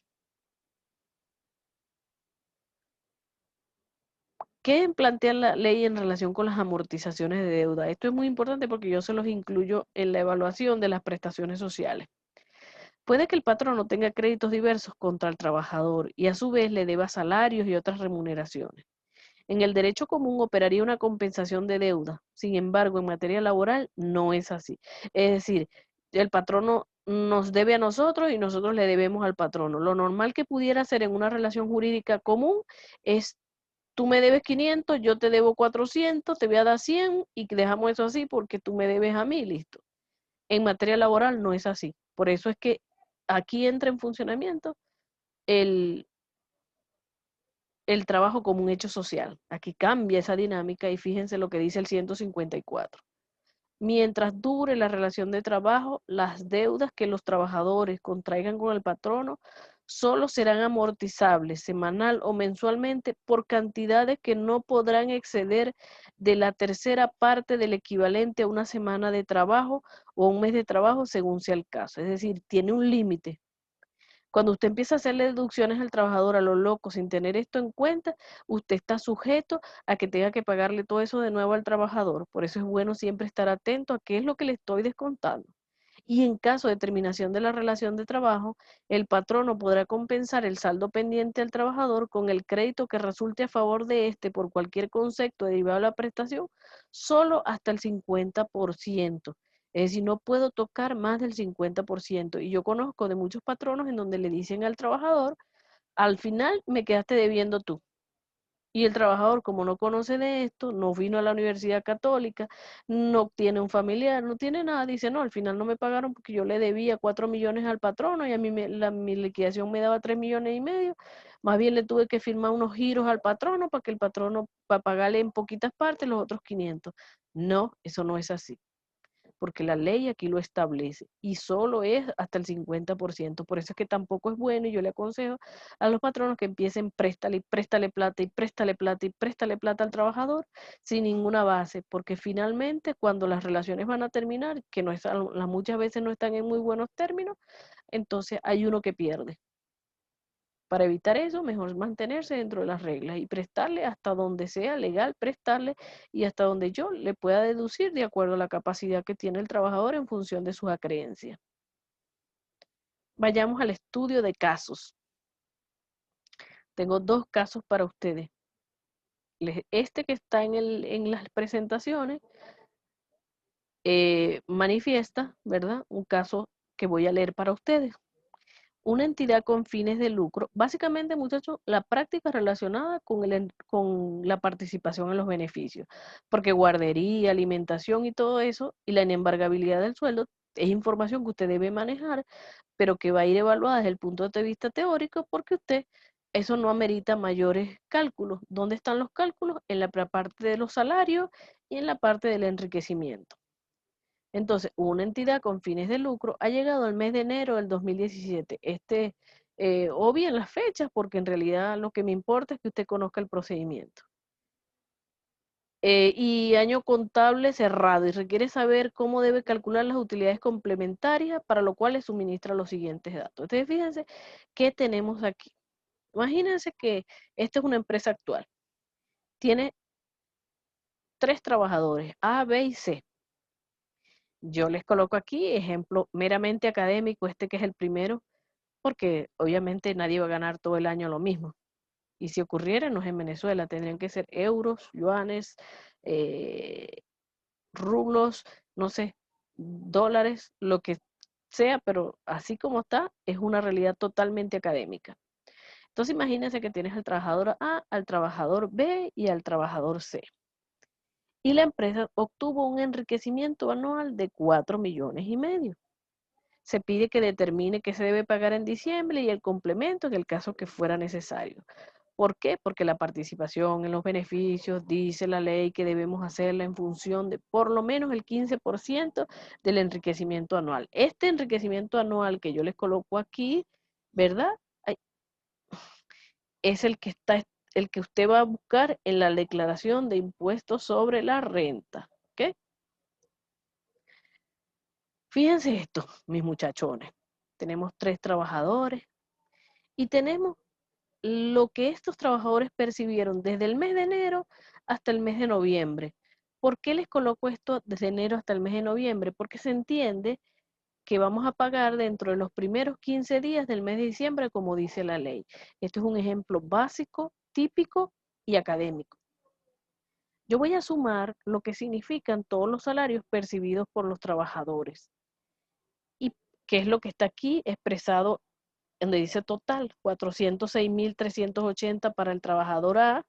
¿Qué plantea la ley en relación con las amortizaciones de deuda? Esto es muy importante porque yo se los incluyo en la evaluación de las prestaciones sociales. Puede que el patrono tenga créditos diversos contra el trabajador y a su vez le deba salarios y otras remuneraciones. En el derecho común operaría una compensación de deuda. Sin embargo, en materia laboral no es así. Es decir, el patrono nos debe a nosotros y nosotros le debemos al patrono. Lo normal que pudiera ser en una relación jurídica común es tú me debes 500, yo te debo 400, te voy a dar 100 y dejamos eso así porque tú me debes a mí, listo. En materia laboral no es así. Por eso es que aquí entra en funcionamiento el, el trabajo como un hecho social. Aquí cambia esa dinámica y fíjense lo que dice el 154. Mientras dure la relación de trabajo, las deudas que los trabajadores contraigan con el patrono solo serán amortizables semanal o mensualmente por cantidades que no podrán exceder de la tercera parte del equivalente a una semana de trabajo o un mes de trabajo según sea el caso. Es decir, tiene un límite. Cuando usted empieza a hacerle deducciones al trabajador a lo loco sin tener esto en cuenta, usted está sujeto a que tenga que pagarle todo eso de nuevo al trabajador. Por eso es bueno siempre estar atento a qué es lo que le estoy descontando. Y en caso de terminación de la relación de trabajo, el patrono podrá compensar el saldo pendiente al trabajador con el crédito que resulte a favor de éste por cualquier concepto derivado de la prestación, solo hasta el 50%. Es decir, no puedo tocar más del 50%. Y yo conozco de muchos patronos en donde le dicen al trabajador, al final me quedaste debiendo tú. Y el trabajador, como no conoce de esto, no vino a la Universidad Católica, no tiene un familiar, no tiene nada, dice, no, al final no me pagaron porque yo le debía 4 millones al patrono y a mí mi liquidación me daba 3 millones y medio. Más bien le tuve que firmar unos giros al patrono para que el patrono, para pagarle en poquitas partes los otros 500. No, eso no es así, porque la ley aquí lo establece y solo es hasta el 50%. Por eso es que tampoco es bueno y yo le aconsejo a los patronos que empiecen préstale y préstale plata y préstale plata y préstale plata al trabajador sin ninguna base, porque finalmente cuando las relaciones van a terminar, que no es, muchas veces no están en muy buenos términos, entonces hay uno que pierde. Para evitar eso, mejor mantenerse dentro de las reglas y prestarle hasta donde sea legal prestarle y hasta donde yo le pueda deducir de acuerdo a la capacidad que tiene el trabajador en función de sus acreencias. Vayamos al estudio de casos. Tengo 2 casos para ustedes. Este que está en las presentaciones manifiesta, ¿verdad? Un caso que voy a leer para ustedes. Una entidad con fines de lucro, básicamente, muchachos, la práctica relacionada con la participación en los beneficios, porque guardería, alimentación y todo eso, y la inembargabilidad del sueldo, es información que usted debe manejar, pero que va a ir evaluada desde el punto de vista teórico, porque usted, eso no amerita mayores cálculos. ¿Dónde están los cálculos? En la parte de los salarios y en la parte del enriquecimiento. Entonces, una entidad con fines de lucro ha llegado al mes de enero del 2017. Obvien las fechas porque en realidad lo que me importa es que usted conozca el procedimiento. Y año contable cerrado y requiere saber cómo debe calcular las utilidades complementarias, para lo cual le suministra los siguientes datos. Entonces, fíjense qué tenemos aquí. Imagínense que esta es una empresa actual. Tiene 3 trabajadores, A, B y C. Yo les coloco aquí ejemplo meramente académico, este que es el primero, porque obviamente nadie va a ganar todo el año lo mismo. Y si ocurriera, no es en Venezuela, tendrían que ser euros, yuanes, rublos, no sé, dólares, lo que sea, pero así como está, es una realidad totalmente académica. Entonces imagínense que tienes al trabajador A, al trabajador B y al trabajador C. Y la empresa obtuvo un enriquecimiento anual de 4 millones y medio. Se pide que determine qué se debe pagar en diciembre y el complemento en el caso que fuera necesario. ¿Por qué? Porque la participación en los beneficios, dice la ley que debemos hacerla en función de por lo menos el 15% del enriquecimiento anual. Este enriquecimiento anual que yo les coloco aquí, ¿verdad? Es el que usted va a buscar en la declaración de impuestos sobre la renta. ¿Ok? Fíjense esto, mis muchachones. Tenemos 3 trabajadores y tenemos lo que estos trabajadores percibieron desde el mes de enero hasta el mes de noviembre. ¿Por qué les coloco esto desde enero hasta el mes de noviembre? Porque se entiende que vamos a pagar dentro de los primeros 15 días del mes de diciembre, como dice la ley. Esto es un ejemplo básico, típico y académico. Yo voy a sumar lo que significan todos los salarios percibidos por los trabajadores. ¿Y qué es lo que está aquí expresado donde dice total? 406.380 para el trabajador A,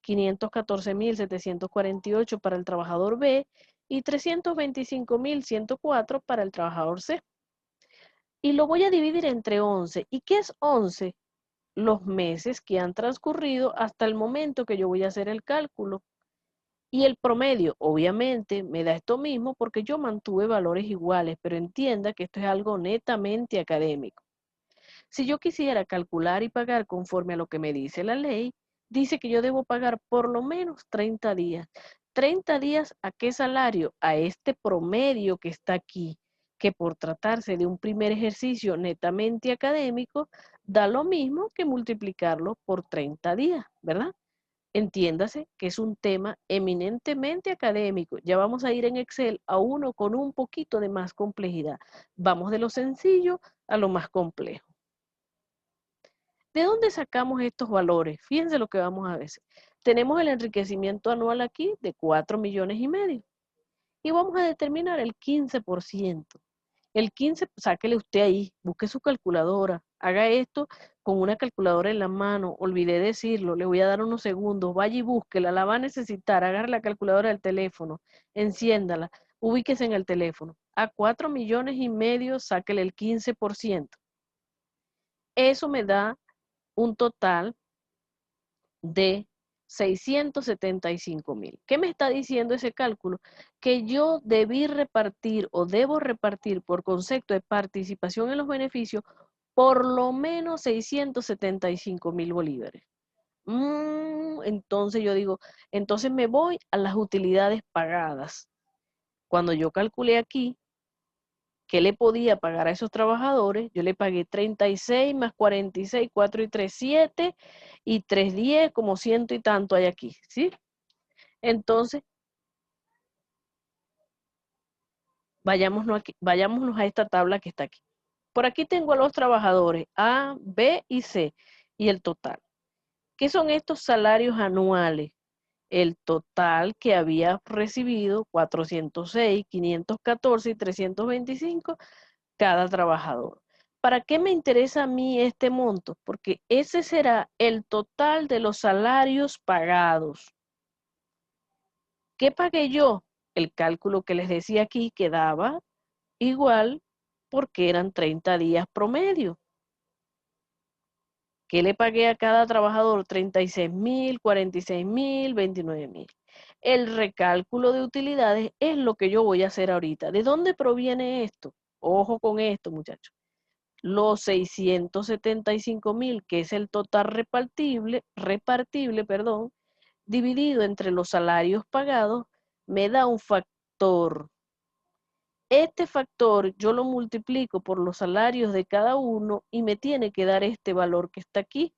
514.748 para el trabajador B y 325.104 para el trabajador C. Y lo voy a dividir entre 11. ¿Y qué es 11? Los meses que han transcurrido hasta el momento que yo voy a hacer el cálculo. Y el promedio, obviamente, me da esto mismo porque yo mantuve valores iguales, pero entienda que esto es algo netamente académico. Si yo quisiera calcular y pagar conforme a lo que me dice la ley, dice que yo debo pagar por lo menos 30 días. ¿30 días a qué salario? A este promedio que está aquí, que por tratarse de un primer ejercicio netamente académico, da lo mismo que multiplicarlo por 30 días, ¿verdad? Entiéndase que es un tema eminentemente académico. Ya vamos a ir en Excel a uno con un poquito de más complejidad. Vamos de lo sencillo a lo más complejo. ¿De dónde sacamos estos valores? Fíjense lo que vamos a ver. Tenemos el enriquecimiento anual aquí de 4,5 millones y vamos a determinar el 15%. El 15, sáquele usted ahí, busque su calculadora, haga esto con una calculadora en la mano, olvidé decirlo, le voy a dar unos segundos, vaya y búsquela, la va a necesitar, agarre la calculadora del teléfono, enciéndala, ubíquese en el teléfono. A 4,5 millones, sáquele el 15%. Eso me da un total de 675,000. ¿Qué me está diciendo ese cálculo? Que yo debí repartir o debo repartir por concepto de participación en los beneficios por lo menos 675,000 bolívares. Entonces yo digo, entonces me voy a las utilidades pagadas. Cuando yo calculé aquí, ¿qué le podía pagar a esos trabajadores? Yo le pagué 36 más 46, 4 y 3, 7 y 3, 10, como ciento y tanto hay aquí, ¿sí? Entonces, vayámonos a esta tabla que está aquí. Por aquí tengo a los trabajadores A, B y C y el total. ¿Qué son estos salarios anuales? El total que había recibido 406, 514 y 325 cada trabajador. ¿Para qué me interesa a mí este monto? Porque ese será el total de los salarios pagados. ¿Qué pagué yo? El cálculo que les decía aquí quedaba igual porque eran 30 días promedio. ¿Qué le pagué a cada trabajador? 36,000, 46,000, 29,000. El recálculo de utilidades es lo que yo voy a hacer ahorita. ¿De dónde proviene esto? Ojo con esto, muchachos. Los 675,000, que es el total repartible, dividido entre los salarios pagados, me da un factor. Este factor yo lo multiplico por los salarios de cada uno y me tiene que dar este valor que está aquí.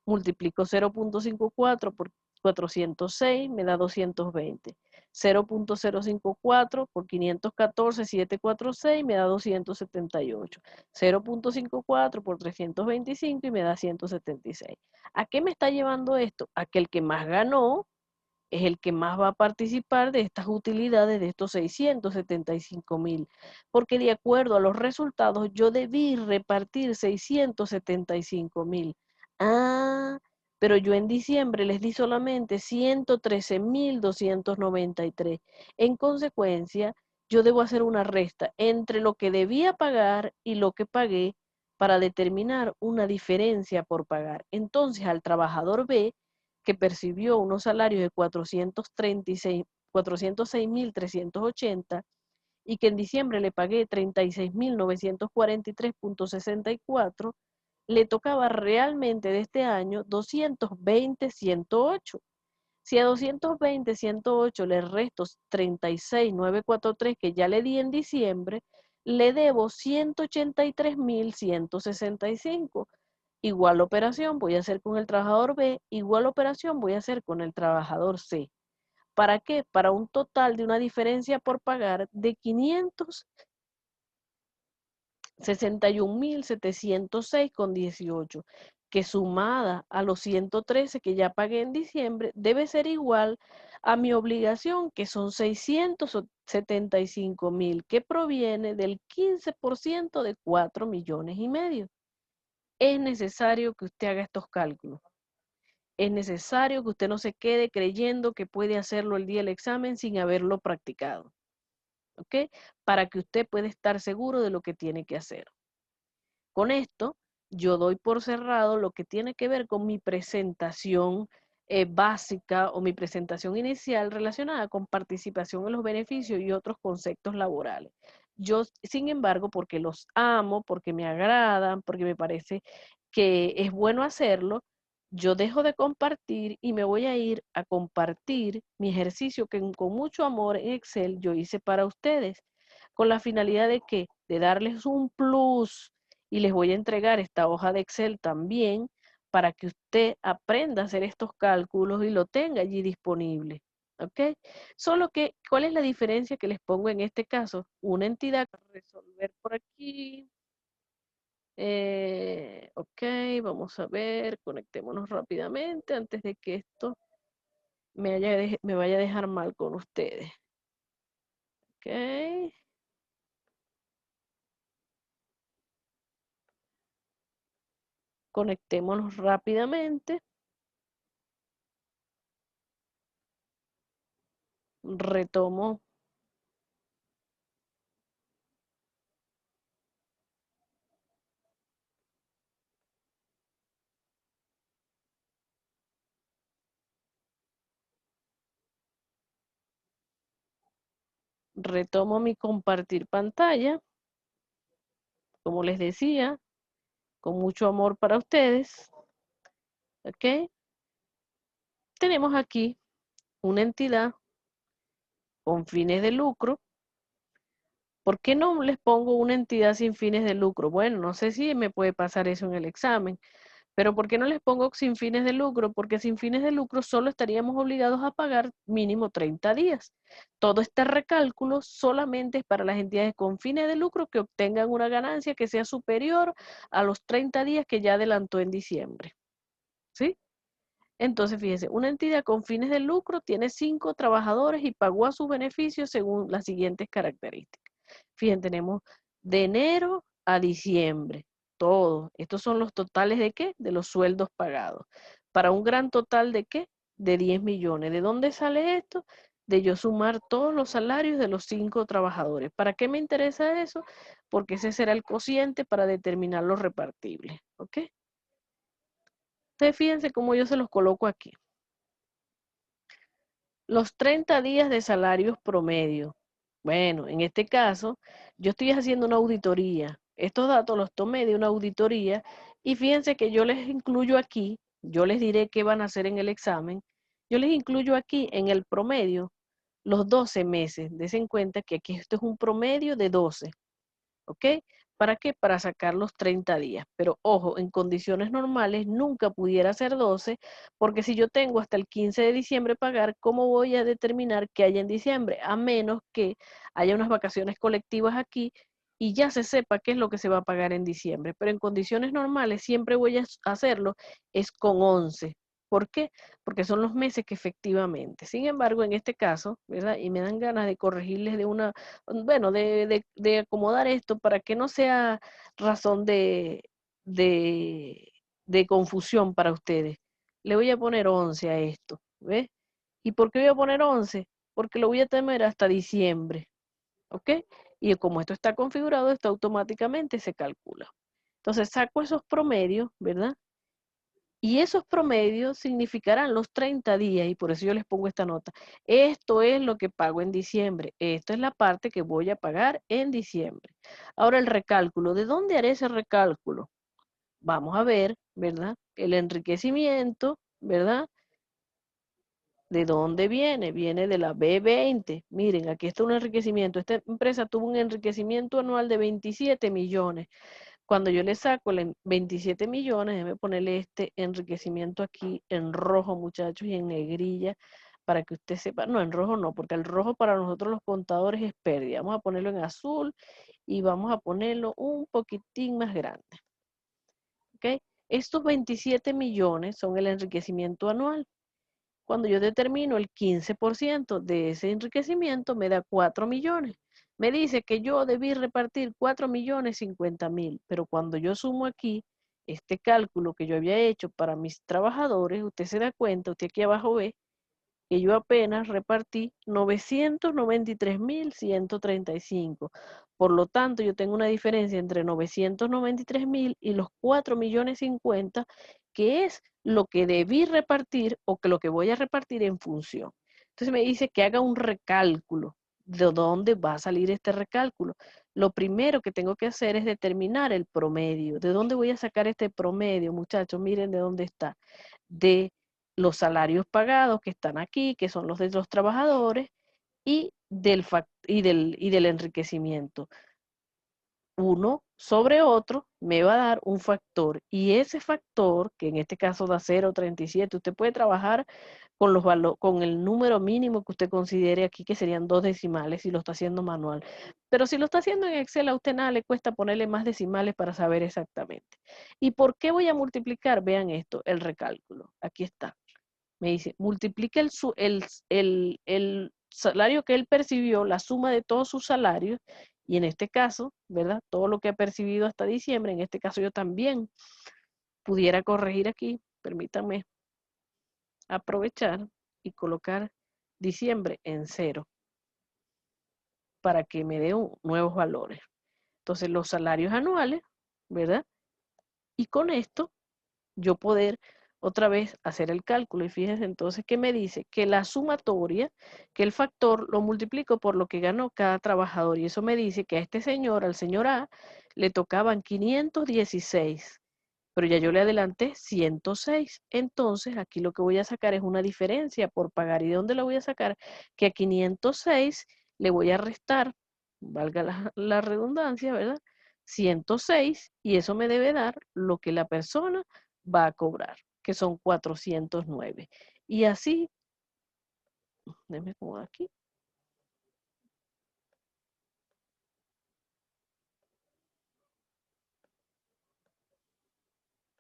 Multiplico 0,54 por 406, me da 220. 0,054 por 514, 746, me da 278. 0,54 por 325 y me da 176. ¿A qué me está llevando esto? A que el que más ganó es el que más va a participar de estas utilidades de estos 675,000, porque de acuerdo a los resultados yo debí repartir 675,000. Ah, pero yo en diciembre les di solamente 113,293. En consecuencia, yo debo hacer una resta entre lo que debía pagar y lo que pagué para determinar una diferencia por pagar. Entonces, al trabajador B, que percibió unos salarios de 406,380 y que en diciembre le pagué 36,943,64, le tocaba realmente de este año 220,108. Si a 220,108 le resto 36,943 que ya le di en diciembre, le debo 183,165. Igual operación voy a hacer con el trabajador B, igual operación voy a hacer con el trabajador C. ¿Para qué? Para un total de una diferencia por pagar de 561,706,18, que sumada a los 113 que ya pagué en diciembre, debe ser igual a mi obligación, que son 675,000, que proviene del 15% de 4,5 millones. Es necesario que usted haga estos cálculos. es necesario que usted no se quede creyendo que puede hacerlo el día del examen sin haberlo practicado. ¿Ok? Para que usted pueda estar seguro de lo que tiene que hacer. Con esto, yo doy por cerrado lo que tiene que ver con mi presentación básica o mi presentación inicial relacionada con participación en los beneficios y otros conceptos laborales. Yo, sin embargo, porque los amo, porque me agradan, porque me parece que es bueno hacerlo, yo dejo de compartir y me voy a ir a compartir mi ejercicio que con mucho amor en Excel yo hice para ustedes, con la finalidad de que, de darles un plus, y les voy a entregar esta hoja de Excel también para que usted aprenda a hacer estos cálculos y lo tenga allí disponible. ¿Ok? Solo que, ¿cuál es la diferencia que les pongo en este caso? Una entidad, resolver por aquí. Ok, vamos a ver, conectémonos rápidamente antes de que esto me vaya a dejar mal con ustedes. Ok. Conectémonos rápidamente. Retomo. Retomo mi compartir pantalla. Como les decía, con mucho amor para ustedes. ¿Ok? Tenemos aquí una entidad con fines de lucro. ¿Por qué no les pongo una entidad sin fines de lucro? Bueno, no sé si me puede pasar eso en el examen, pero ¿por qué no les pongo sin fines de lucro? Porque sin fines de lucro solo estaríamos obligados a pagar mínimo 30 días. Todo este recálculo solamente es para las entidades con fines de lucro que obtengan una ganancia que sea superior a los 30 días que ya adelantó en diciembre. ¿Sí? Entonces, fíjense, una entidad con fines de lucro tiene 5 trabajadores y pagó a sus beneficios según las siguientes características. Fíjense, tenemos de enero a diciembre, todo. Estos son los totales de qué? De los sueldos pagados. Para un gran total de qué? De 10 millones. ¿De dónde sale esto? De yo sumar todos los salarios de los 5 trabajadores. ¿Para qué me interesa eso? Porque ese será el cociente para determinar los repartibles. ¿Ok? Entonces, fíjense cómo yo se los coloco aquí. Los 30 días de salarios promedio. Bueno, en este caso, yo estoy haciendo una auditoría. Estos datos los tomé de una auditoría y fíjense que yo les incluyo aquí, yo les diré qué van a hacer en el examen, yo les incluyo aquí en el promedio los 12 meses. Desen cuenta que aquí esto es un promedio de 12. ¿Ok? ¿Para qué? Para sacar los 30 días. Pero ojo, en condiciones normales nunca pudiera ser 12, porque si yo tengo hasta el 15 de diciembre pagar, ¿cómo voy a determinar qué hay en diciembre? A menos que haya unas vacaciones colectivas aquí y ya se sepa qué es lo que se va a pagar en diciembre. Pero en condiciones normales siempre voy a hacerlo, es con 11. ¿Por qué? Porque son los meses que efectivamente. Sin embargo, en este caso, ¿verdad? Y me dan ganas de corregirles de una, bueno, de acomodar esto para que no sea razón de, de confusión para ustedes. Le voy a poner 11 a esto, ¿ves? ¿Y por qué voy a poner 11? Porque lo voy a tener hasta diciembre, ¿ok? Y como esto está configurado, esto automáticamente se calcula. Entonces saco esos promedios, ¿verdad? Y esos promedios significarán los 30 días, y por eso yo les pongo esta nota. Esto es lo que pago en diciembre. Esta es la parte que voy a pagar en diciembre. Ahora el recálculo. ¿De dónde haré ese recálculo? Vamos a ver, ¿verdad? El enriquecimiento, ¿verdad? ¿De dónde viene? Viene de la B20. Miren, aquí está un enriquecimiento. Esta empresa tuvo un enriquecimiento anual de 27 millones. Cuando yo le saco 27 millones, déjeme ponerle este enriquecimiento aquí en rojo, muchachos, y en negrilla, para que usted sepa. No, en rojo no, porque el rojo para nosotros los contadores es pérdida. Vamos a ponerlo en azul y vamos a ponerlo un poquitín más grande. ¿Ok? Estos 27 millones son el enriquecimiento anual. Cuando yo determino el 15% de ese enriquecimiento, me da 4 millones. Me dice que yo debí repartir 4.050.000, pero cuando yo sumo aquí este cálculo que yo había hecho para mis trabajadores, usted se da cuenta, usted aquí abajo ve, que yo apenas repartí 993.135. Por lo tanto, yo tengo una diferencia entre 993.000 y los 4.050.000, que es lo que debí repartir o que lo que voy a repartir en función. Entonces me dice que haga un recálculo. ¿De dónde va a salir este recálculo? Lo primero que tengo que hacer es determinar el promedio. ¿De dónde voy a sacar este promedio, muchachos? Miren de dónde está. De los salarios pagados que están aquí, que son los de los trabajadores, y del enriquecimiento. Uno sobre otro me va a dar un factor, y ese factor, que en este caso da 0,37, usted puede trabajar con con el número mínimo que usted considere aquí, que serían 2 decimales si lo está haciendo manual. Pero si lo está haciendo en Excel, a usted nada le cuesta ponerle más decimales para saber exactamente. ¿Y por qué voy a multiplicar? Vean esto, el recálculo. Aquí está. Me dice, multiplica el salario que él percibió, la suma de todos sus salarios, y en este caso, ¿verdad? Todo lo que ha percibido hasta diciembre, en este caso yo también pudiera corregir aquí, permítanme aprovechar y colocar diciembre en 0 para que me dé nuevos valores. Entonces los salarios anuales, ¿verdad? Y con esto yo poder otra vez hacer el cálculo. Y fíjense entonces que me dice que la sumatoria, que el factor lo multiplico por lo que ganó cada trabajador. Y eso me dice que a este señor, al señor A, le tocaban 516. Pero ya yo le adelanté 106. Entonces aquí lo que voy a sacar es una diferencia por pagar. ¿Y de dónde la voy a sacar? Que a 506 le voy a restar, valga la redundancia, ¿verdad? 106, y eso me debe dar lo que la persona va a cobrar, que son 409. Y así, déjame acomodar aquí.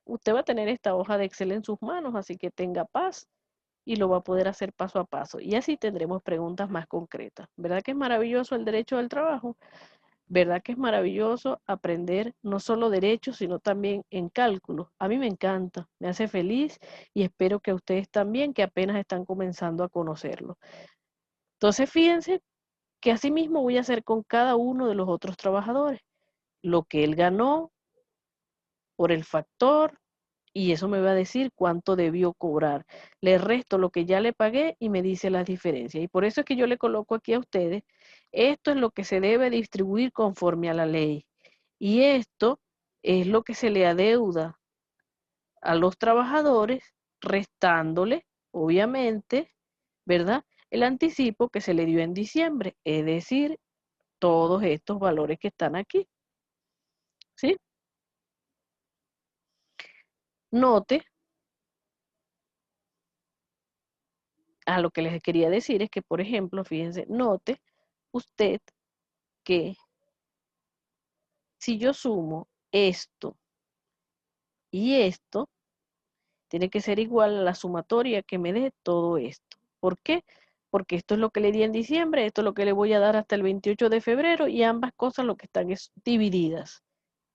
Usted va a tener esta hoja de Excel en sus manos, así que tenga paz y lo va a poder hacer paso a paso. Y así tendremos preguntas más concretas. ¿Verdad que es maravilloso el derecho del trabajo? ¿Verdad que es maravilloso aprender no solo derecho, sino también en cálculo? A mí me encanta, me hace feliz, y espero que a ustedes también, que apenas están comenzando a conocerlo. Entonces, fíjense que así mismo voy a hacer con cada uno de los otros trabajadores. Lo que él ganó por el factor, y eso me va a decir cuánto debió cobrar. Le resto lo que ya le pagué y me dice las diferencias. Y por eso es que yo le coloco aquí a ustedes, esto es lo que se debe distribuir conforme a la ley. Y esto es lo que se le adeuda a los trabajadores, restándole, obviamente, ¿verdad? El anticipo que se le dio en diciembre, es decir, todos estos valores que están aquí, ¿sí? Note, a lo que les quería decir es que, por ejemplo, fíjense, note usted que si yo sumo esto y esto, tiene que ser igual a la sumatoria que me dé todo esto. ¿Por qué? Porque esto es lo que le di en diciembre, esto es lo que le voy a dar hasta el 28 de febrero, y ambas cosas lo que están es divididas.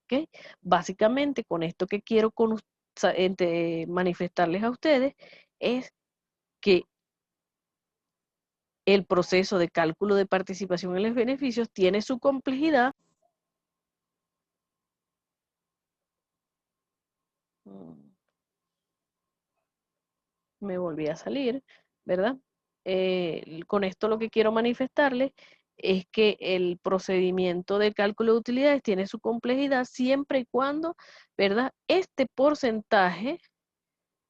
¿Ok? Básicamente, con esto que quiero manifestarles a ustedes es que el proceso de cálculo de participación en los beneficios tiene su complejidad. Me volví a salir, ¿verdad? Con esto lo que quiero manifestarles es que el procedimiento de cálculo de utilidades tiene su complejidad siempre y cuando, ¿verdad? Este porcentaje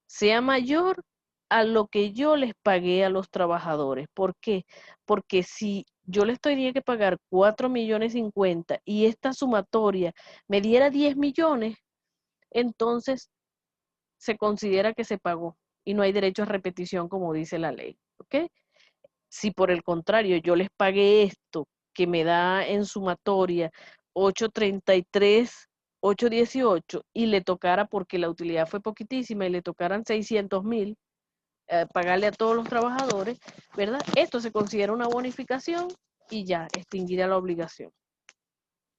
sea mayor a lo que yo les pagué a los trabajadores. ¿Por qué? Porque si yo les tenía que pagar 4.050.000 y esta sumatoria me diera 10 millones, entonces se considera que se pagó y no hay derecho a repetición como dice la ley, ¿ok? Si por el contrario yo les pagué esto que me da en sumatoria 833, 818 y le tocara, porque la utilidad fue poquitísima, y le tocaran 600.000, pagarle a todos los trabajadores, ¿verdad? Esto se considera una bonificación y ya extinguirá la obligación,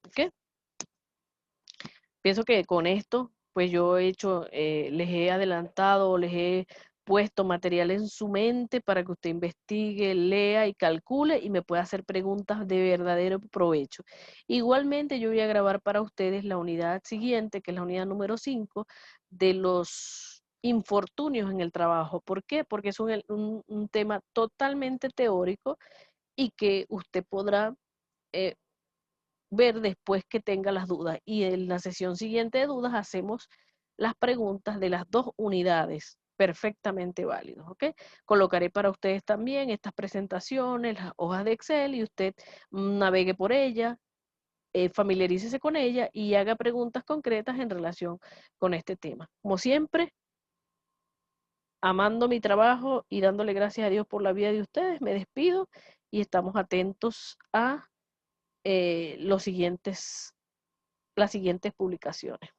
¿ok? Pienso que con esto pues yo he hecho, les he adelantado, les he puesto material en su mente para que usted investigue, lea y calcule y me pueda hacer preguntas de verdadero provecho. Igualmente, yo voy a grabar para ustedes la unidad siguiente, que es la unidad número 5 de los infortunios en el trabajo. ¿Por qué? Porque es un tema totalmente teórico y que usted podrá eh, ver después que tenga las dudas. Y en la sesión siguiente de dudas hacemos las preguntas de las dos unidades perfectamente válidos, ¿ok? Colocaré para ustedes también estas presentaciones, las hojas de Excel y usted navegue por ella, familiarícese con ella y haga preguntas concretas en relación con este tema. Como siempre, amando mi trabajo y dándole gracias a Dios por la vida de ustedes, me despido y estamos atentos a los siguientes las siguientes publicaciones.